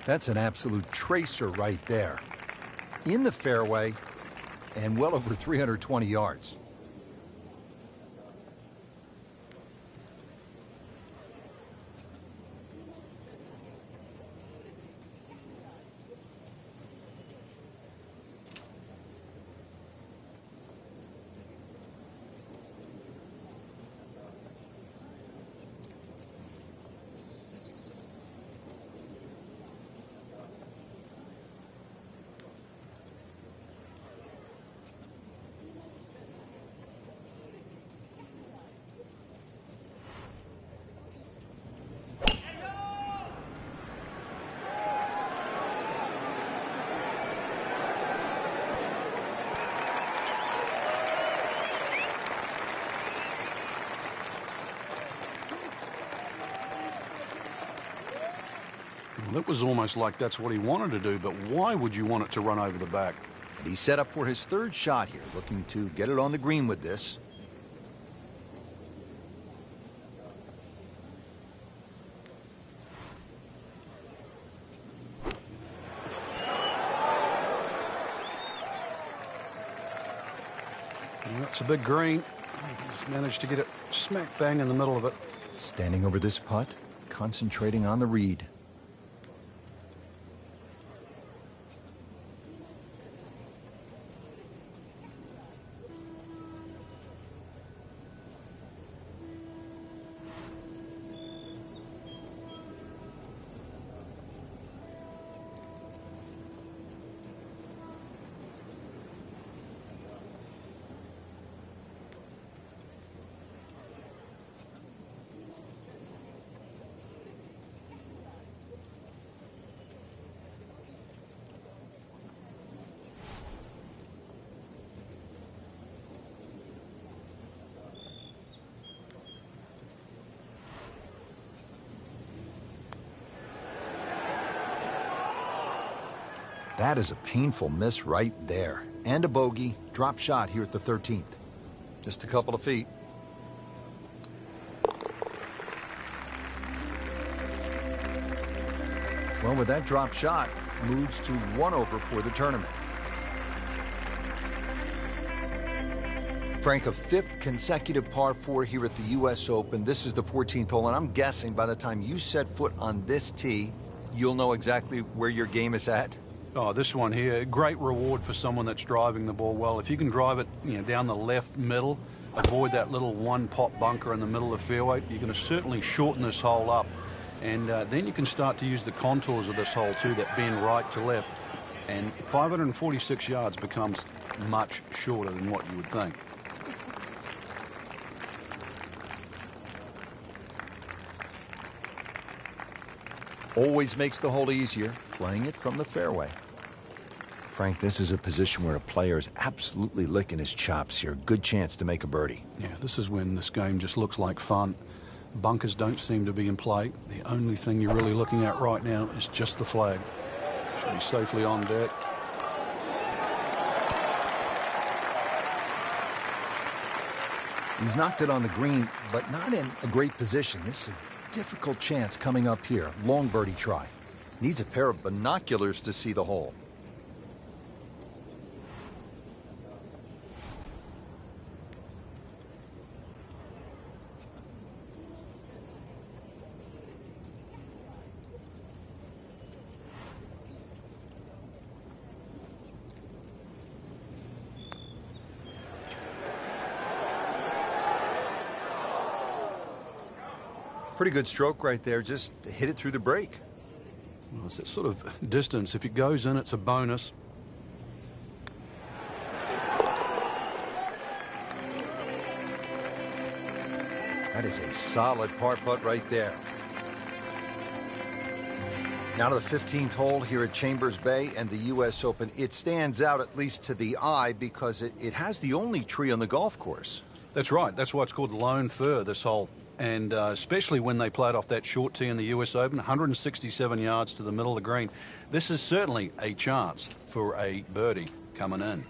That's an absolute tracer right there. In the fairway and well over 320 yards. Well, that was almost like that's what he wanted to do, but why would you want it to run over the back? He's set up for his third shot here, looking to get it on the green with this. Well, that's a big green. He's managed to get it smack bang in the middle of it. Standing over this putt, concentrating on the read. That is a painful miss right there. And a bogey. Drop shot here at the 13th. Just a couple of feet. Well, with that drop shot, moves to 1 over for the tournament. Frank, a 5th consecutive par 4 here at the U.S. Open. This is the 14th hole, and I'm guessing by the time you set foot on this tee, you'll know exactly where your game is at. Oh, this one here, great reward for someone that's driving the ball well. If you can drive it, down the left middle, avoid that little one-pot bunker in the middle of the fairway, you're going to certainly shorten this hole up. And then you can start to use the contours of this hole too, that bend right to left. And 546 yards becomes much shorter than what you would think. Always makes the hole easier, playing it from the fairway. Frank, this is a position where a player is absolutely licking his chops here. Good chance to make a birdie. Yeah, this is when this game just looks like fun. Bunkers don't seem to be in play. The only thing you're really looking at right now is just the flag. Should be safely on deck. He's knocked it on the green, but not in a great position. This is a difficult chance coming up here. Long birdie try. Needs a pair of binoculars to see the hole. Pretty good stroke right there, just hit it through the break. Well, it's that sort of distance. If it goes in, it's a bonus. That is a solid par putt right there. Now to the 15th hole here at Chambers Bay and the U.S. Open. It stands out, at least to the eye, because it has the only tree on the golf course. That's right. That's why it's called the Lone Fir, this hole. And especially when they played off that short tee in the U.S. Open, 167 yards to the middle of the green. This is certainly a chance for a birdie coming in.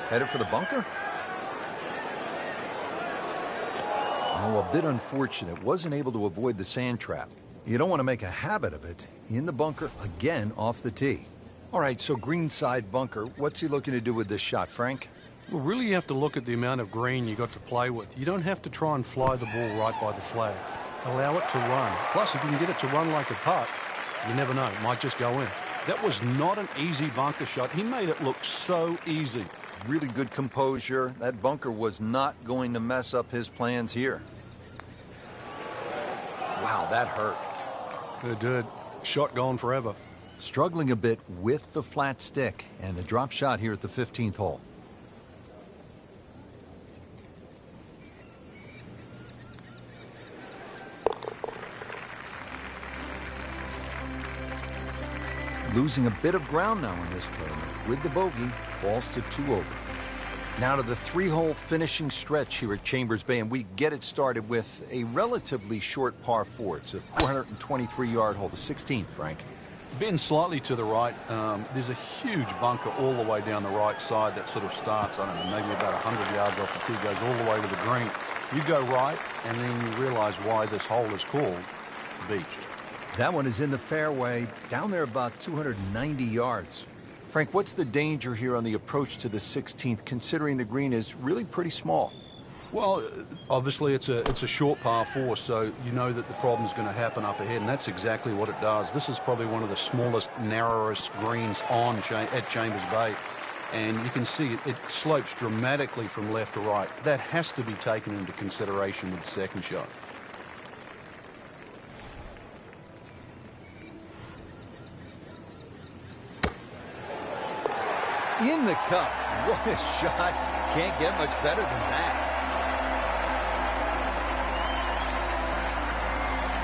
Headed for the bunker? Oh, a bit unfortunate. Wasn't able to avoid the sand trap. You don't want to make a habit of it. In the bunker, again, off the tee. All right, so greenside bunker. What's he looking to do with this shot, Frank? Well, really you have to look at the amount of green you got to play with. You don't have to try and fly the ball right by the flag. Allow it to run. Plus, if you can get it to run like a putt, you never know. It might just go in. That was not an easy bunker shot. He made it look so easy. Really good composure. That bunker was not going to mess up his plans here. Wow, that hurt. It did. Shot gone forever. Struggling a bit with the flat stick and the drop shot here at the 15th hole. Losing a bit of ground now in this tournament. With the bogey, falls to 2 over. Now to the 3-hole finishing stretch here at Chambers Bay, and we get it started with a relatively short par 4. It's a 423-yard hole, the 16th, Frank. Bend slightly to the right. There's a huge bunker all the way down the right side that sort of starts, I don't know, maybe about 100 yards off the tee, goes all the way to the green. You go right, and then you realize why this hole is called Beached. That one is in the fairway, down there about 290 yards. Frank, what's the danger here on the approach to the 16th, considering the green is really pretty small? Well, obviously it's a short par 4, so you know that the problem's going to happen up ahead, and that's exactly what it does. This is probably one of the smallest, narrowest greens at Chambers Bay, and you can see it slopes dramatically from left to right. That has to be taken into consideration with the second shot. In the cup. What a shot. Can't get much better than that.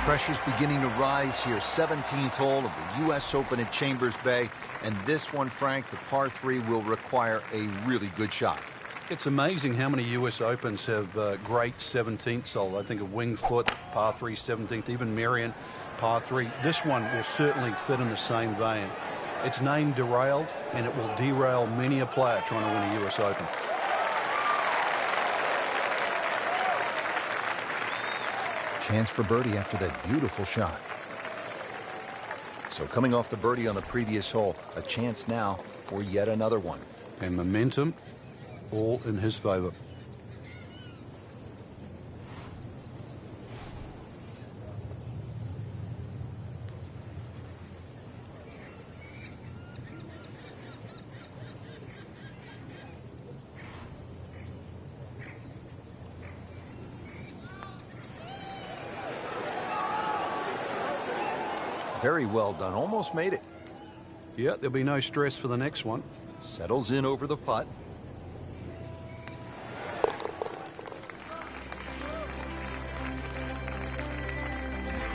Pressure's beginning to rise here. 17th hole of the U.S. Open at Chambers Bay. And this one, Frank, the par 3 will require a really good shot. It's amazing how many U.S. Opens have great 17th hole. I think of Winged Foot, par 3, 17th, even Merion, par 3. This one will certainly fit in the same vein. It's named Derailed, and it will derail many a player trying to win a U.S. Open. Chance for birdie after that beautiful shot. So coming off the birdie on the previous hole, a chance now for yet another one. And momentum all in his favor. Very well done. Almost made it. Yeah, there'll be no stress for the next one. Settles in over the putt.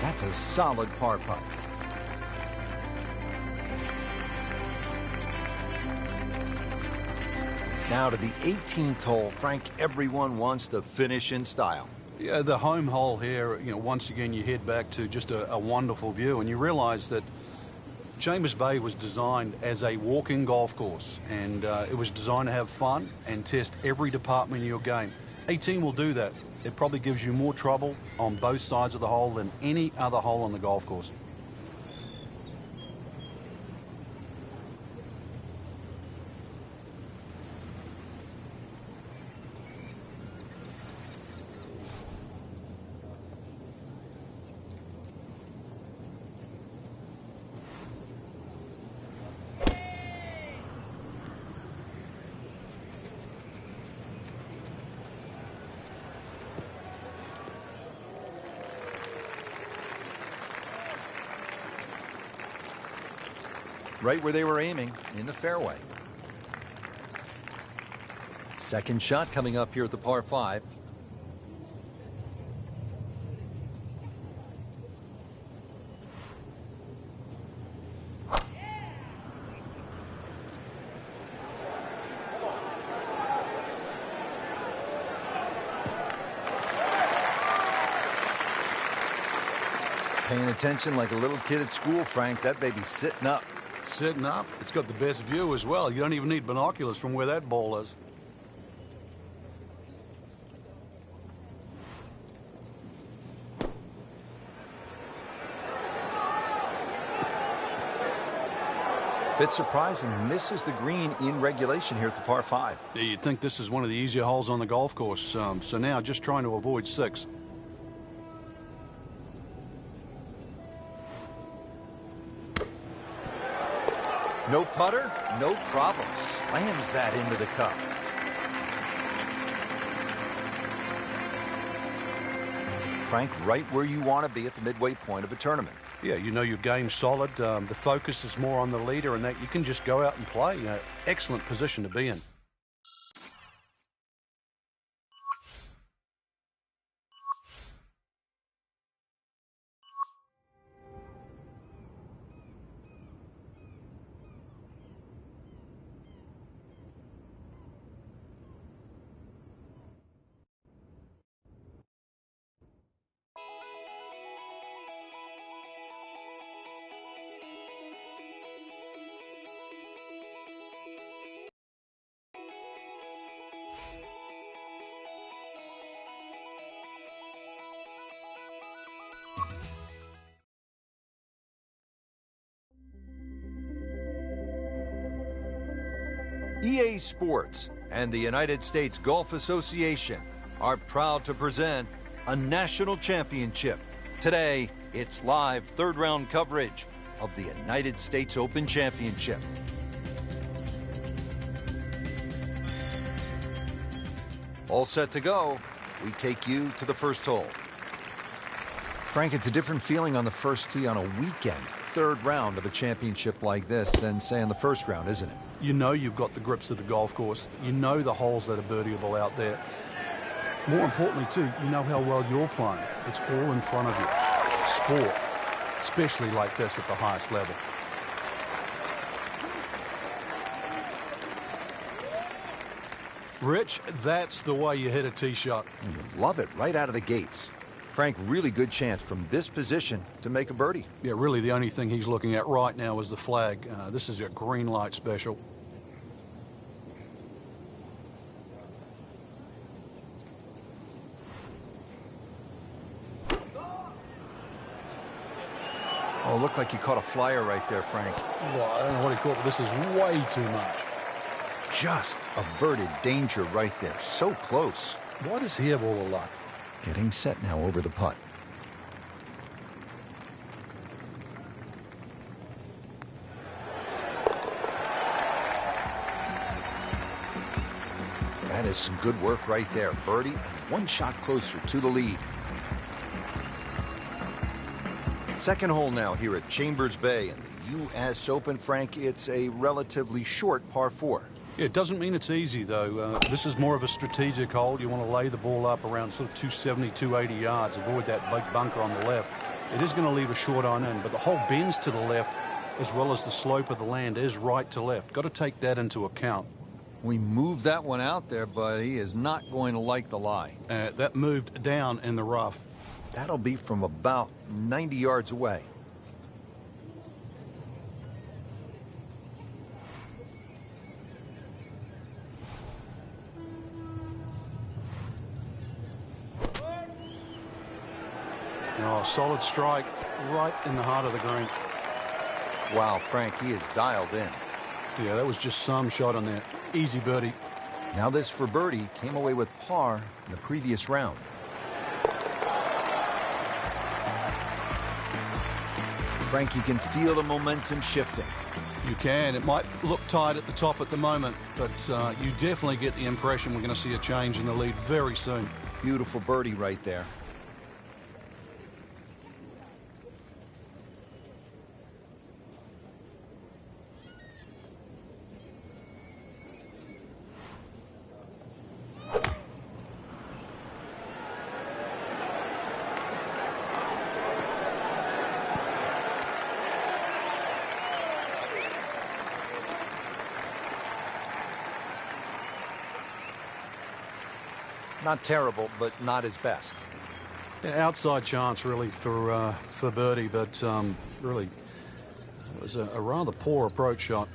That's a solid par putt. Now to the 18th hole. Frank, everyone wants to finish in style. Yeah, the home hole here, once again you head back to just a wonderful view, and you realize that Chambers Bay was designed as a walking golf course, and it was designed to have fun and test every department of your game. 18 will do that. It probably gives you more trouble on both sides of the hole than any other hole on the golf course. Right where they were aiming, in the fairway. Second shot coming up here at the par 5. Paying attention like a little kid at school, Frank. That baby's sitting up. Sitting up. It's got the best view as well. You don't even need binoculars from where that ball is. Bit surprising, misses the green in regulation here at the par 5. Yeah, you'd think this is one of the easier holes on the golf course. So now just trying to avoid 6. No putter, no problem. Slams that into the cup. Frank, right where you want to be at the midway point of a tournament. Yeah, you know your game's solid. The focus is more on the leader, and that you can just go out and play. Excellent position to be in. EA Sports and the United States Golf Association are proud to present a national championship. Today, it's live third-round coverage of the United States Open Championship. All set to go, we take you to the first hole. Frank, it's a different feeling on the first tee on a weekend, third round of a championship like this than, say, in the first round, isn't it? You know you've got the grips of the golf course. You know the holes that are birdieable out there. More importantly, too, you know how well you're playing. It's all in front of you. Sport, especially like this at the highest level. Rich, that's the way you hit a tee shot. You love it right out of the gates. Frank, really good chance from this position to make a birdie. Yeah, really the only thing he's looking at right now is the flag. This is a green light special. Oh, looked like he caught a flyer right there, Frank. Well, I don't know what he caught, but this is way too much. Just averted danger right there. So close. Why does he have all the luck? Getting set now over the putt. That is some good work right there. Birdie and one shot closer to the lead. Second hole now here at Chambers Bay in the U.S. Open. Frank, it's a relatively short par 4. It doesn't mean it's easy, though. This is more of a strategic hole. You want to lay the ball up around sort of 270, 280 yards. Avoid that big bunker on the left. It is going to leave a short iron in, but the hole bends to the left as well as the slope of the land is right to left. Got to take that into account. We moved that one out there, but he is not going to like the lie. That moved down in the rough. That'll be from about 90 yards away. Oh, solid strike right in the heart of the green. Wow, Frank, he is dialed in. Yeah, that was just some shot on there. Easy birdie. Now this for birdie came away with par in the previous round. Frank, you can feel the momentum shifting. You can. It might look tight at the top at the moment, but you definitely get the impression we're going to see a change in the lead very soon. Beautiful birdie right there. Not terrible, but not his best. Yeah, outside chance, really, for birdie, but really, it was a rather poor approach shot.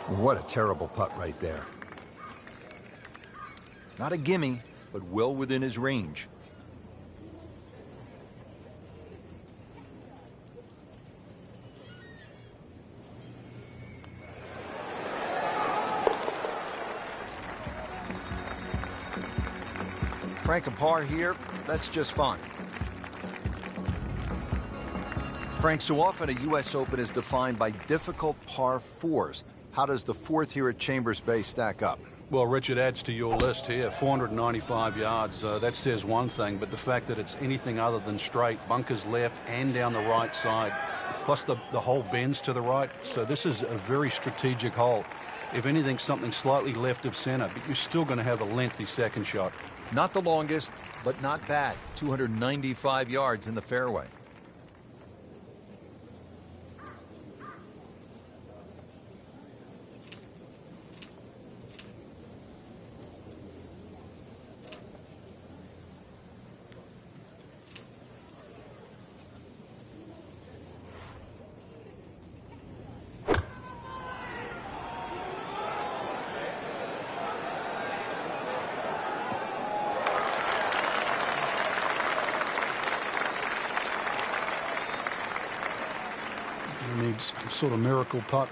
What a terrible putt right there. Not a gimme, but well within his range. Frank, a par here, that's just fine. Frank, so often a U.S. Open is defined by difficult par 4s. How does the fourth here at Chambers Bay stack up? Well, Richard, adds to your list here. 495 yards. That says one thing, but the fact that it's anything other than straight, bunkers left and down the right side, plus the hole bends to the right. So this is a very strategic hole. If anything, something slightly left of center, but you're still going to have a lengthy second shot. Not the longest, but not bad. 295 yards in the fairway. sort of miracle putt.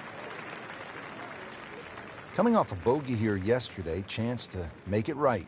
Coming off a bogey here yesterday, chance to make it right.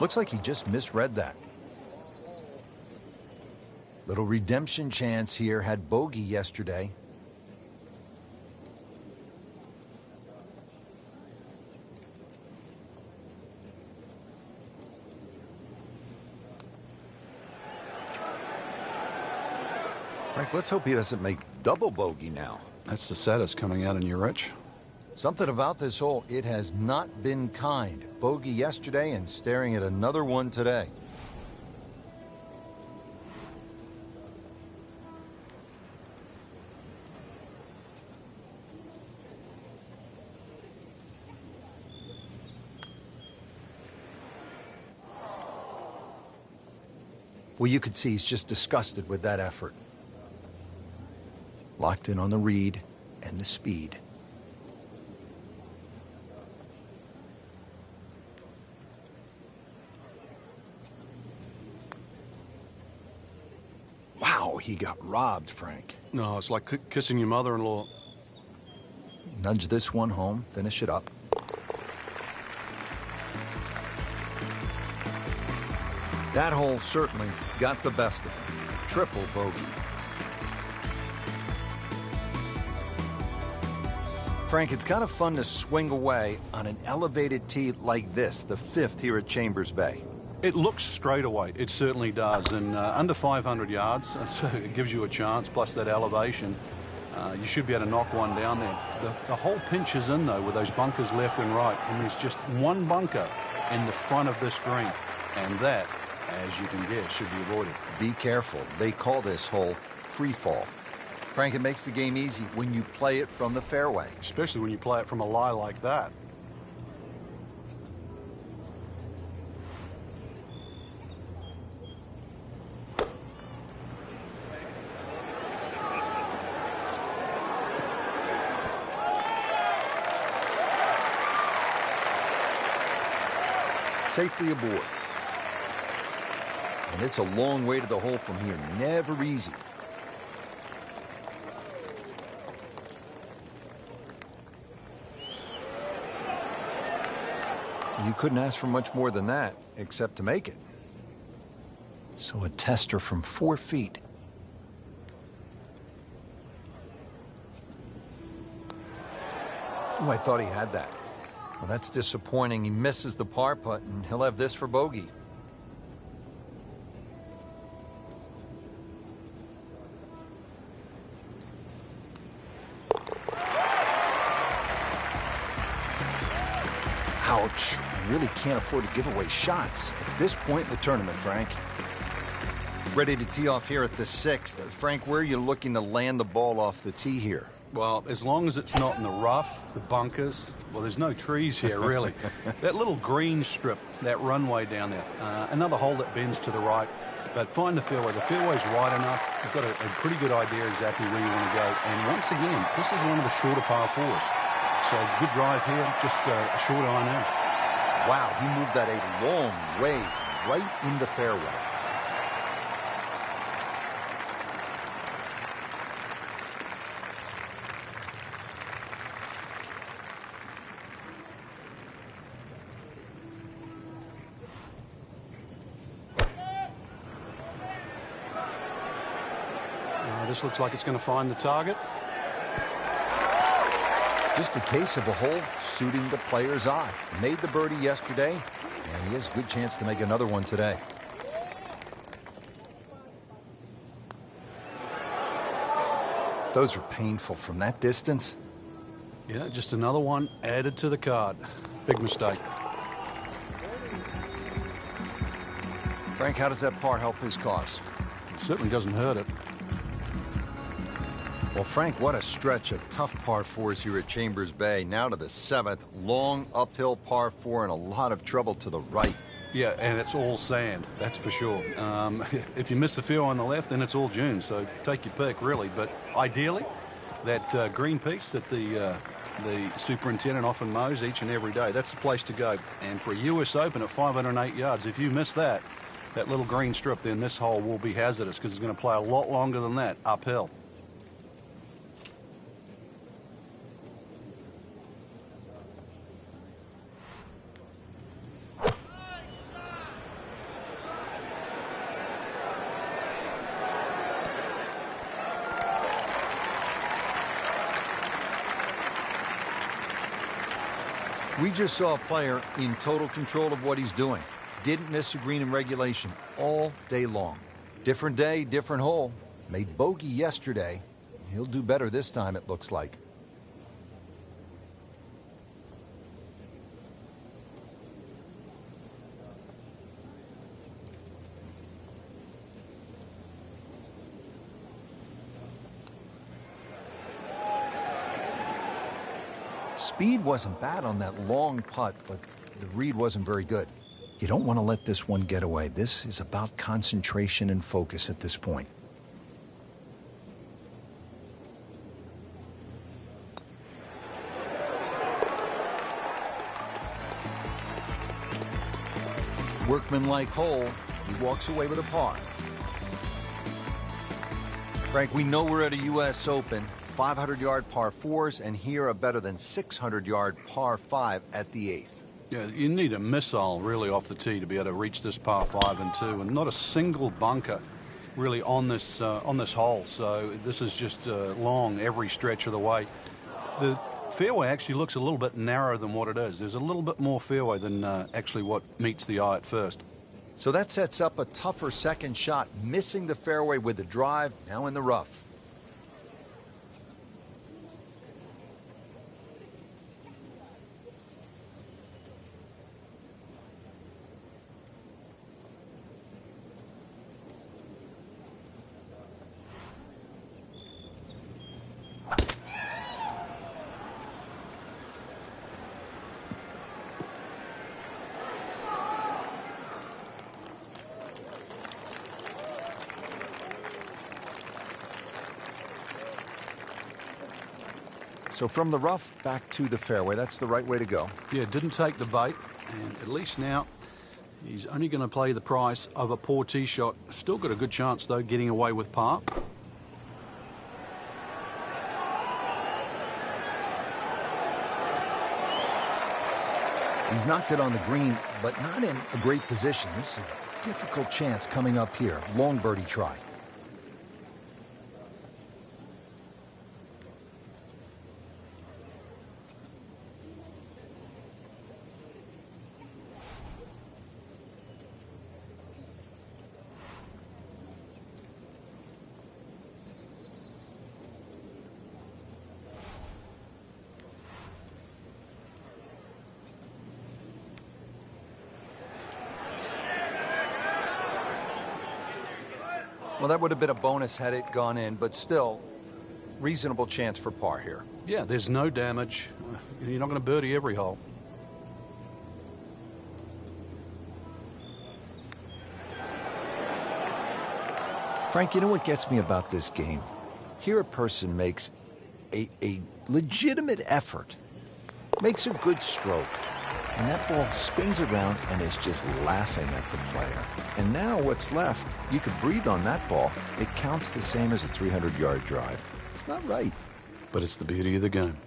Looks like he just misread that. Little redemption chance here. Had bogey yesterday. Frank, let's hope he doesn't make double bogey now. That's the saddest coming out in you, Rich. Something about this hole, it has not been kind. Bogey yesterday and staring at another one today. Well, you could see he's just disgusted with that effort. Locked in on the read and the speed. Wow, he got robbed, Frank. No, it's like kissing your mother-in-law. Nudge this one home, finish it up. That hole certainly got the best of him. Triple bogey. Frank, it's kind of fun to swing away on an elevated tee like this, the 5th here at Chambers Bay. It looks straight away. It certainly does. And under 500 yards, so it gives you a chance, plus that elevation. You should be able to knock one down there. The whole pinch is in, though, with those bunkers left and right. And there's just one bunker in the front of this green. And that, as you can guess, should be avoided. Be careful. They call this hole free fall. Frank, it makes the game easy when you play it from the fairway. Especially when you play it from a lie like that. Safely aboard. And it's a long way to the hole from here. Never easy. You couldn't ask for much more than that, except to make it. So a tester from 4 feet. Oh, I thought he had that. Well, that's disappointing. He misses the par putt, and he'll have this for bogey. Ouch. Really can't afford to give away shots at this point in the tournament, Frank. Ready to tee off here at the 6th. Frank, where are you looking to land the ball off the tee here? Well, as long as it's not in the rough, the bunkers, well, there's no trees here, really. That little green strip, that runway down there, another hole that bends to the right. But find the fairway. The fairway's wide enough. You've got a pretty good idea exactly where you want to go. And once again, this is one of the shorter par 4s. So good drive here, just a short iron in. Wow, he moved that a long way right in the fairway. This looks like it's going to find the target. Just a case of a hole suiting the player's eye. Made the birdie yesterday, and he has a good chance to make another one today. Those are painful from that distance. Yeah, just another one added to the card. Big mistake. Frank, how does that par help his cause? certainly doesn't hurt it. Well, Frank, what a stretch of tough par fours here at Chambers Bay. Now to the 7th, long uphill par 4 and a lot of trouble to the right. Yeah, and it's all sand, that's for sure. If you miss the field on the left, then it's all dunes, so take your pick, really. But ideally, that green piece that the superintendent often mows each and every day, that's the place to go. And for a U.S. Open at 508 yards, if you miss that little green strip, then this hole will be hazardous because it's going to play a lot longer than that uphill. We just saw a player in total control of what he's doing. Didn't miss a green in regulation all day long. Different day, different hole. Made bogey yesterday. He'll do better this time, it looks like. Speed wasn't bad on that long putt, but the read wasn't very good. You don't want to let this one get away. This is about concentration and focus at this point. Workmanlike hole. He walks away with a par. Frank, we know we're at a U.S. Open. 500-yard par 4s, and here a better than 600-yard par 5 at the 8th. Yeah, you need a missile really off the tee to be able to reach this par 5 and 2, and not a single bunker really on this hole. So this is just long every stretch of the way. The fairway actually looks a little bit narrower than what it is. There's a little bit more fairway than actually what meets the eye at first. So that sets up a tougher second shot, missing the fairway with the drive, now in the rough. So from the rough back to the fairway, that's the right way to go. Yeah, didn't take the bait, and at least now he's only going to play the price of a poor tee shot. Still got a good chance, though, getting away with par. He's knocked it on the green, but not in a great position. This is a difficult chance coming up here. Long birdie try. Well, that would have been a bonus had it gone in, but still, reasonable chance for par here. Yeah, there's no damage. You're not going to birdie every hole. Frank, you know what gets me about this game? Here a person makes a legitimate effort, makes a good stroke, and that ball spins around and is just laughing at the player. And now what's left, you could breathe on that ball. It counts the same as a 300-yard drive. It's not right. But it's the beauty of the game.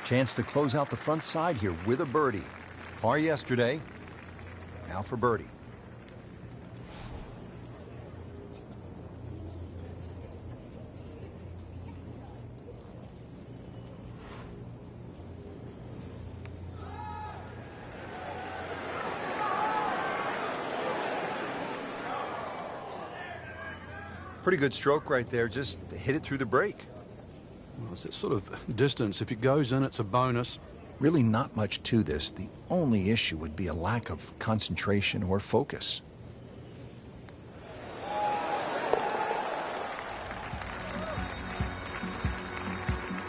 Chance to close out the front side here with a birdie. Par yesterday, now for birdie. Pretty good stroke right there. Just hit it through the break. Well, it's that sort of distance. If it goes in, it's a bonus. Really not much to this. The only issue would be a lack of concentration or focus.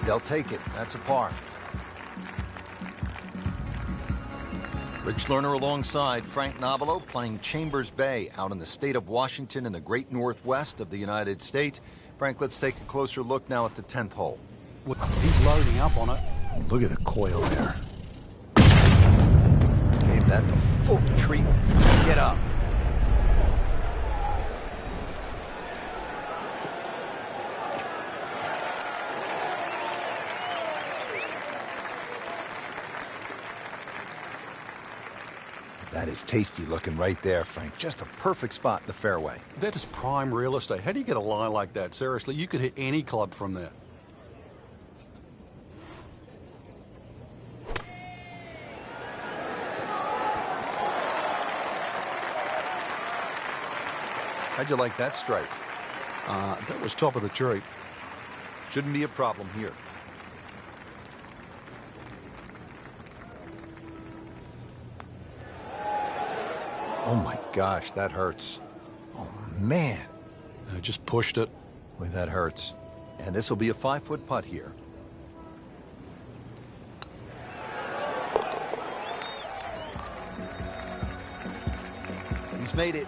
They'll take it. That's a par. Rich Lerner alongside Frank Nobilo playing Chambers Bay out in the state of Washington in the great northwest of the United States. Frank, let's take a closer look now at the 10th hole. He's loading up on it. Look at the coil there. Gave that the full treatment. Get up. That is tasty looking right there, Frank. Just a perfect spot in the fairway. That is prime real estate. How do you get a lie like that? Seriously, you could hit any club from there. How'd you like that strike? That was top of the tree. Shouldn't be a problem here. Oh my gosh, that hurts. Oh man. I just pushed it. Boy, that hurts. And this will be a 5-foot putt here. He's made it.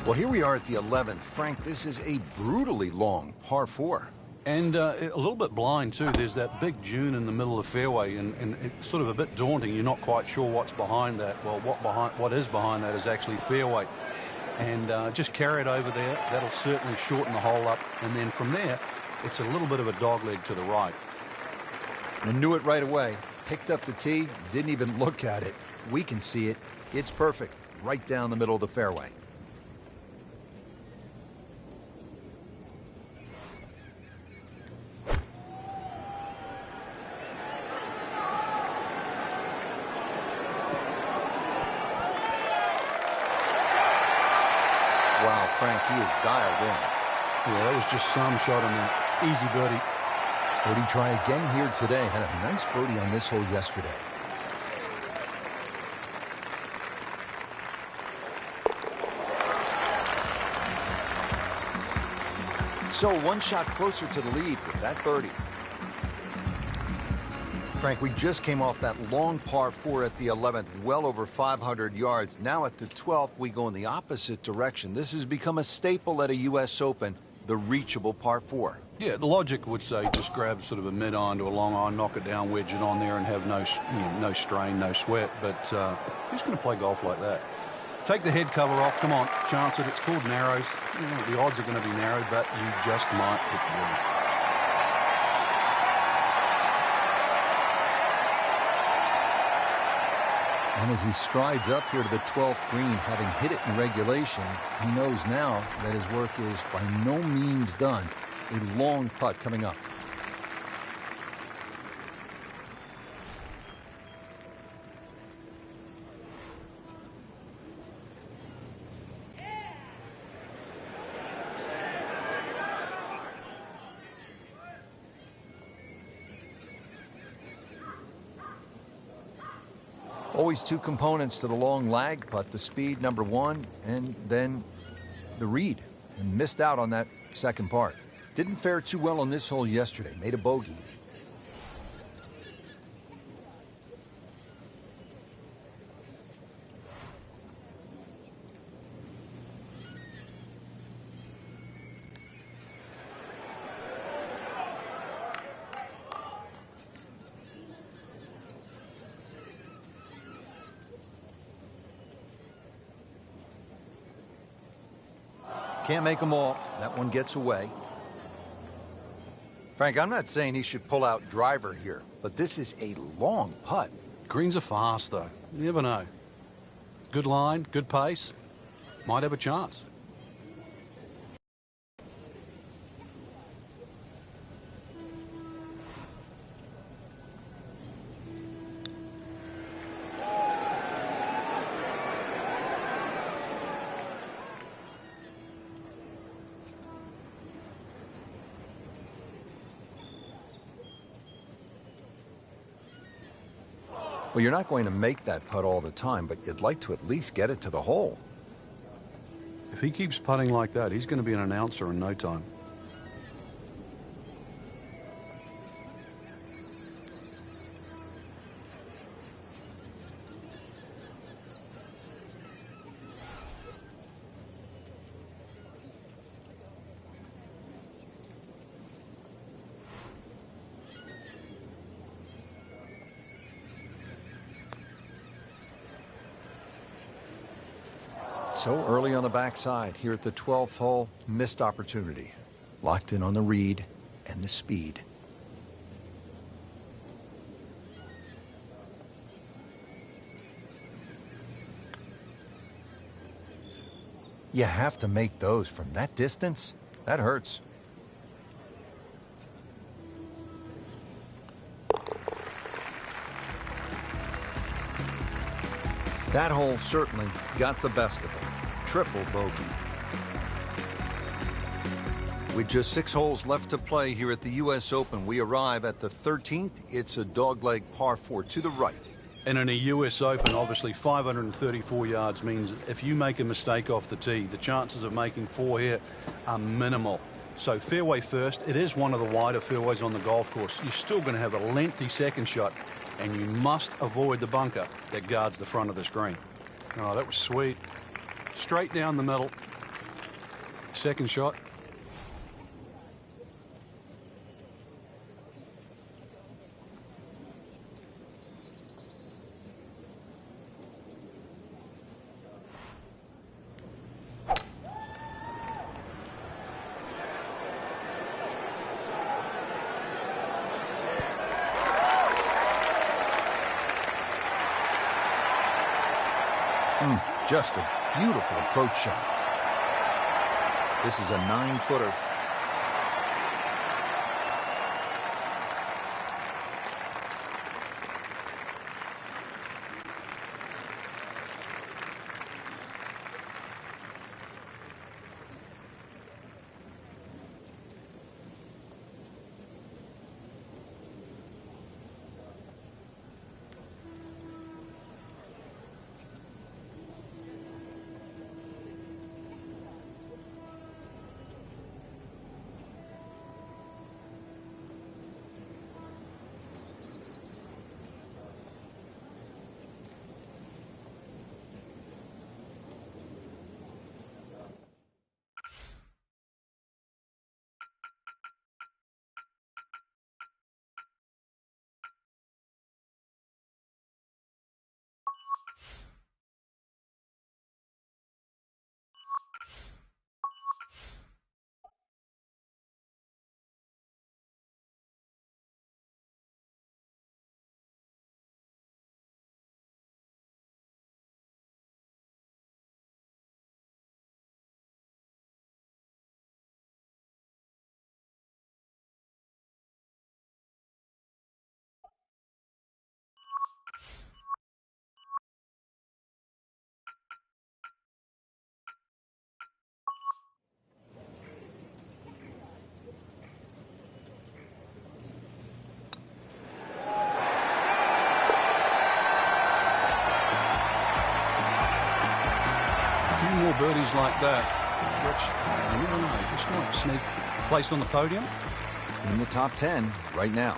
Well, here we are at the 11th. Frank, this is a brutally long par 4. And a little bit blind, too. There's that big dune in the middle of the fairway, and it's sort of a bit daunting. You're not quite sure what's behind that. Well, what is behind that is actually fairway. And just carry it over there. That'll certainly shorten the hole up. And then from there, it's a little bit of a dogleg to the right. I knew it right away. Picked up the tee, didn't even look at it. We can see it. It's perfect. Right down the middle of the fairway. Wow, Frank, he is dialed in. Yeah, that was just some shot on that. Easy birdie. Birdie try again here today. Had a nice birdie on this hole yesterday. So one shot closer to the lead with that birdie. Frank, we just came off that long par 4 at the 11th, well over 500 yards. Now at the 12th, we go in the opposite direction. This has become a staple at a U.S. Open, the reachable par 4. Yeah, the logic would say just grab sort of a mid-iron to a long iron, knock it down, wedge it on there, and have no strain, no sweat. But who's going to play golf like that? Take the head cover off. Come on, chance it. It's called narrows. You know, the odds are going to be narrow, but you just might hit the ball. And as he strides up here to the 12th green, having hit it in regulation, he knows now that his work is by no means done. A long putt coming up. Always two components to the long lag putt, the speed, number one, and then the read. And missed out on that second part. Didn't fare too well on this hole yesterday. Made a bogey. Can't make them all. That one gets away. Frank, I'm not saying he should pull out driver here, but this is a long putt. Greens are fast, though. You never know. Good line, good pace. Might have a chance. Well, you're not going to make that putt all the time, but you'd like to at least get it to the hole. If he keeps putting like that, he's going to be an announcer in no time. So early on the backside here at the 12th hole, missed opportunity. Locked in on the read and the speed. You have to make those from that distance. That hurts. That hole certainly got the best of him. Triple bogey. With just 6 holes left to play here at the U.S. Open, we arrive at the 13th. It's a dogleg par 4 to the right. And in a U.S. Open, obviously 534 yards means if you make a mistake off the tee, the chances of making 4 here are minimal. So fairway first. It is one of the wider fairways on the golf course. You're still going to have a lengthy second shot, and you must avoid the bunker that guards the front of the screen. Oh, that was sweet. Straight down the middle. Second shot. Just a beautiful approach shot. This is a 9-footer. More birdies like that, which, you never know, just might sneak place on the podium. In the top 10 right now.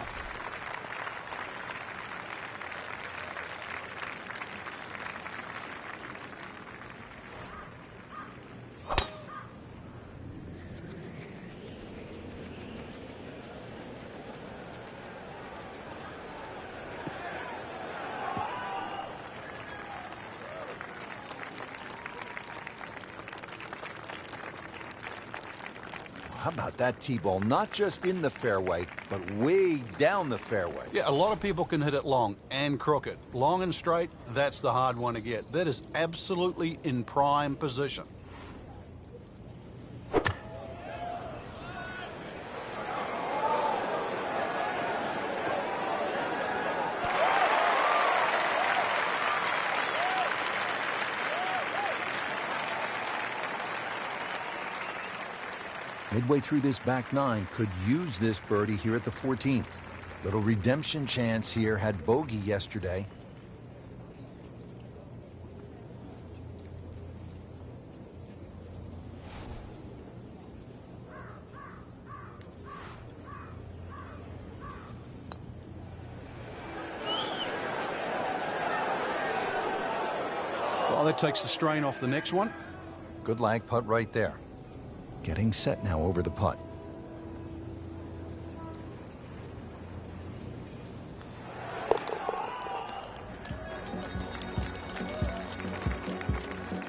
How about that tee ball? Not just in the fairway, but way down the fairway. Yeah, a lot of people can hit it long and crooked. Long and straight, that's the hard one to get. That is absolutely in prime position. Midway through this back 9, could use this birdie here at the 14th. Little redemption chance here, had bogey yesterday. Oh, that takes the strain off the next one. Good lag putt right there. Getting set now over the putt.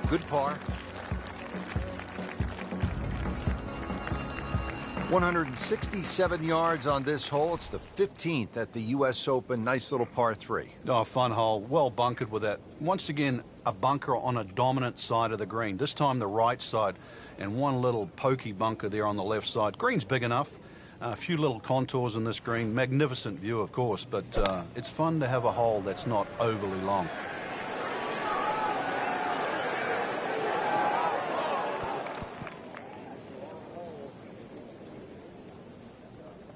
Good par. 167 yards on this hole. It's the 15th at the U.S. Open. Nice little par 3. Oh, fun hole. Well bunkered with that. Once again, a bunker on a dominant side of the green. This time the right side, and one little pokey bunker there on the left side. Green's big enough. A few little contours in this green. Magnificent view, of course, but it's fun to have a hole that's not overly long.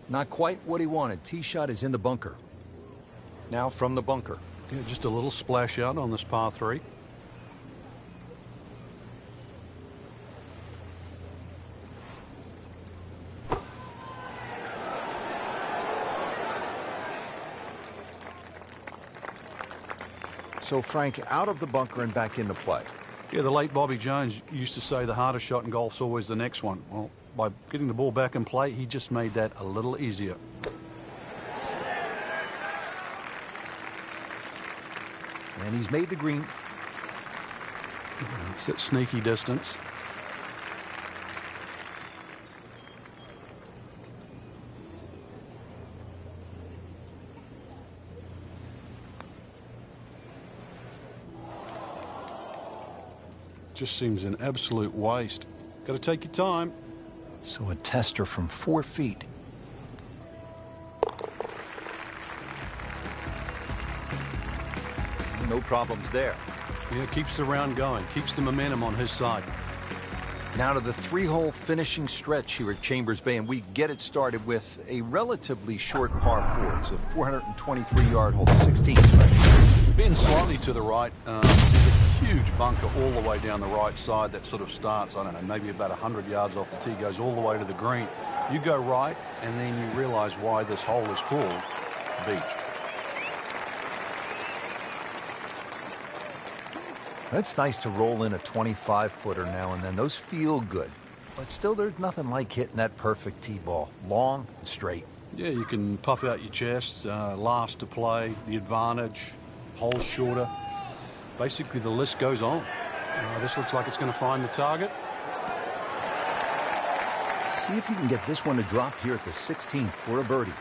Not quite what he wanted. Tee shot is in the bunker. Now from the bunker. Yeah, just a little splash out on this par 3. So Frank out of the bunker and back into play. Yeah, the late Bobby Jones used to say the hardest shot in golf's always the next one. Well, by getting the ball back in play, he just made that a little easier. And he's made the green. It's at sneaky distance. Just seems an absolute waste. Got to take your time. So a tester from 4 feet. No problems there. Yeah, keeps the round going, keeps the momentum on his side. Now to the 3-hole finishing stretch here at Chambers Bay, and we get it started with a relatively short par 4. It's a 423-yard hole, 16th. Bend slightly to the right. There's a huge bunker all the way down the right side that sort of starts, I don't know, maybe about 100 yards off the tee, goes all the way to the green. You go right, and then you realize why this hole is called Beach. It's nice to roll in a 25-footer now and then. Those feel good. But still, there's nothing like hitting that perfect tee ball. Long and straight. Yeah, you can puff out your chest, last to play, the advantage, holes shorter. Basically, the list goes on. This looks like it's going to find the target. See if you can get this one to drop here at the 16th for a birdie.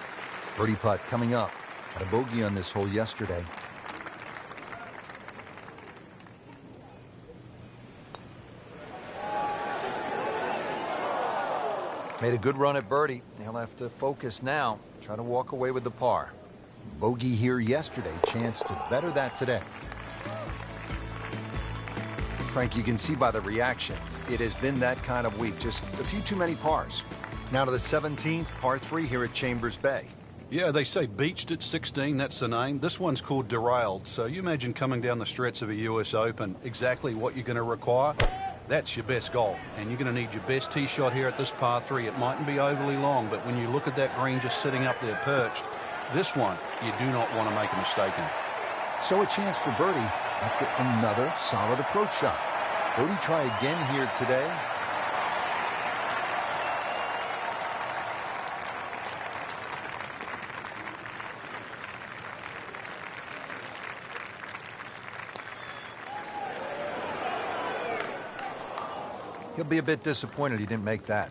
Birdie putt coming up. Had a bogey on this hole yesterday. Made a good run at birdie. He'll have to focus now. Try to walk away with the par. Bogey here yesterday. Chance to better that today. Frank, you can see by the reaction, it has been that kind of week. Just a few too many pars. Now to the 17th, par 3 here at Chambers Bay. Yeah, they say beached at 16, that's the name. This one's called derailed. So you imagine coming down the stretch of a US Open, exactly what you're going to require. That's your best golf, and you're going to need your best tee shot here at this par 3. It mightn't be overly long, but when you look at that green just sitting up there perched, this one you do not want to make a mistake in. So a chance for birdie after another solid approach shot. Birdie try again here today. He'll be a bit disappointed he didn't make that.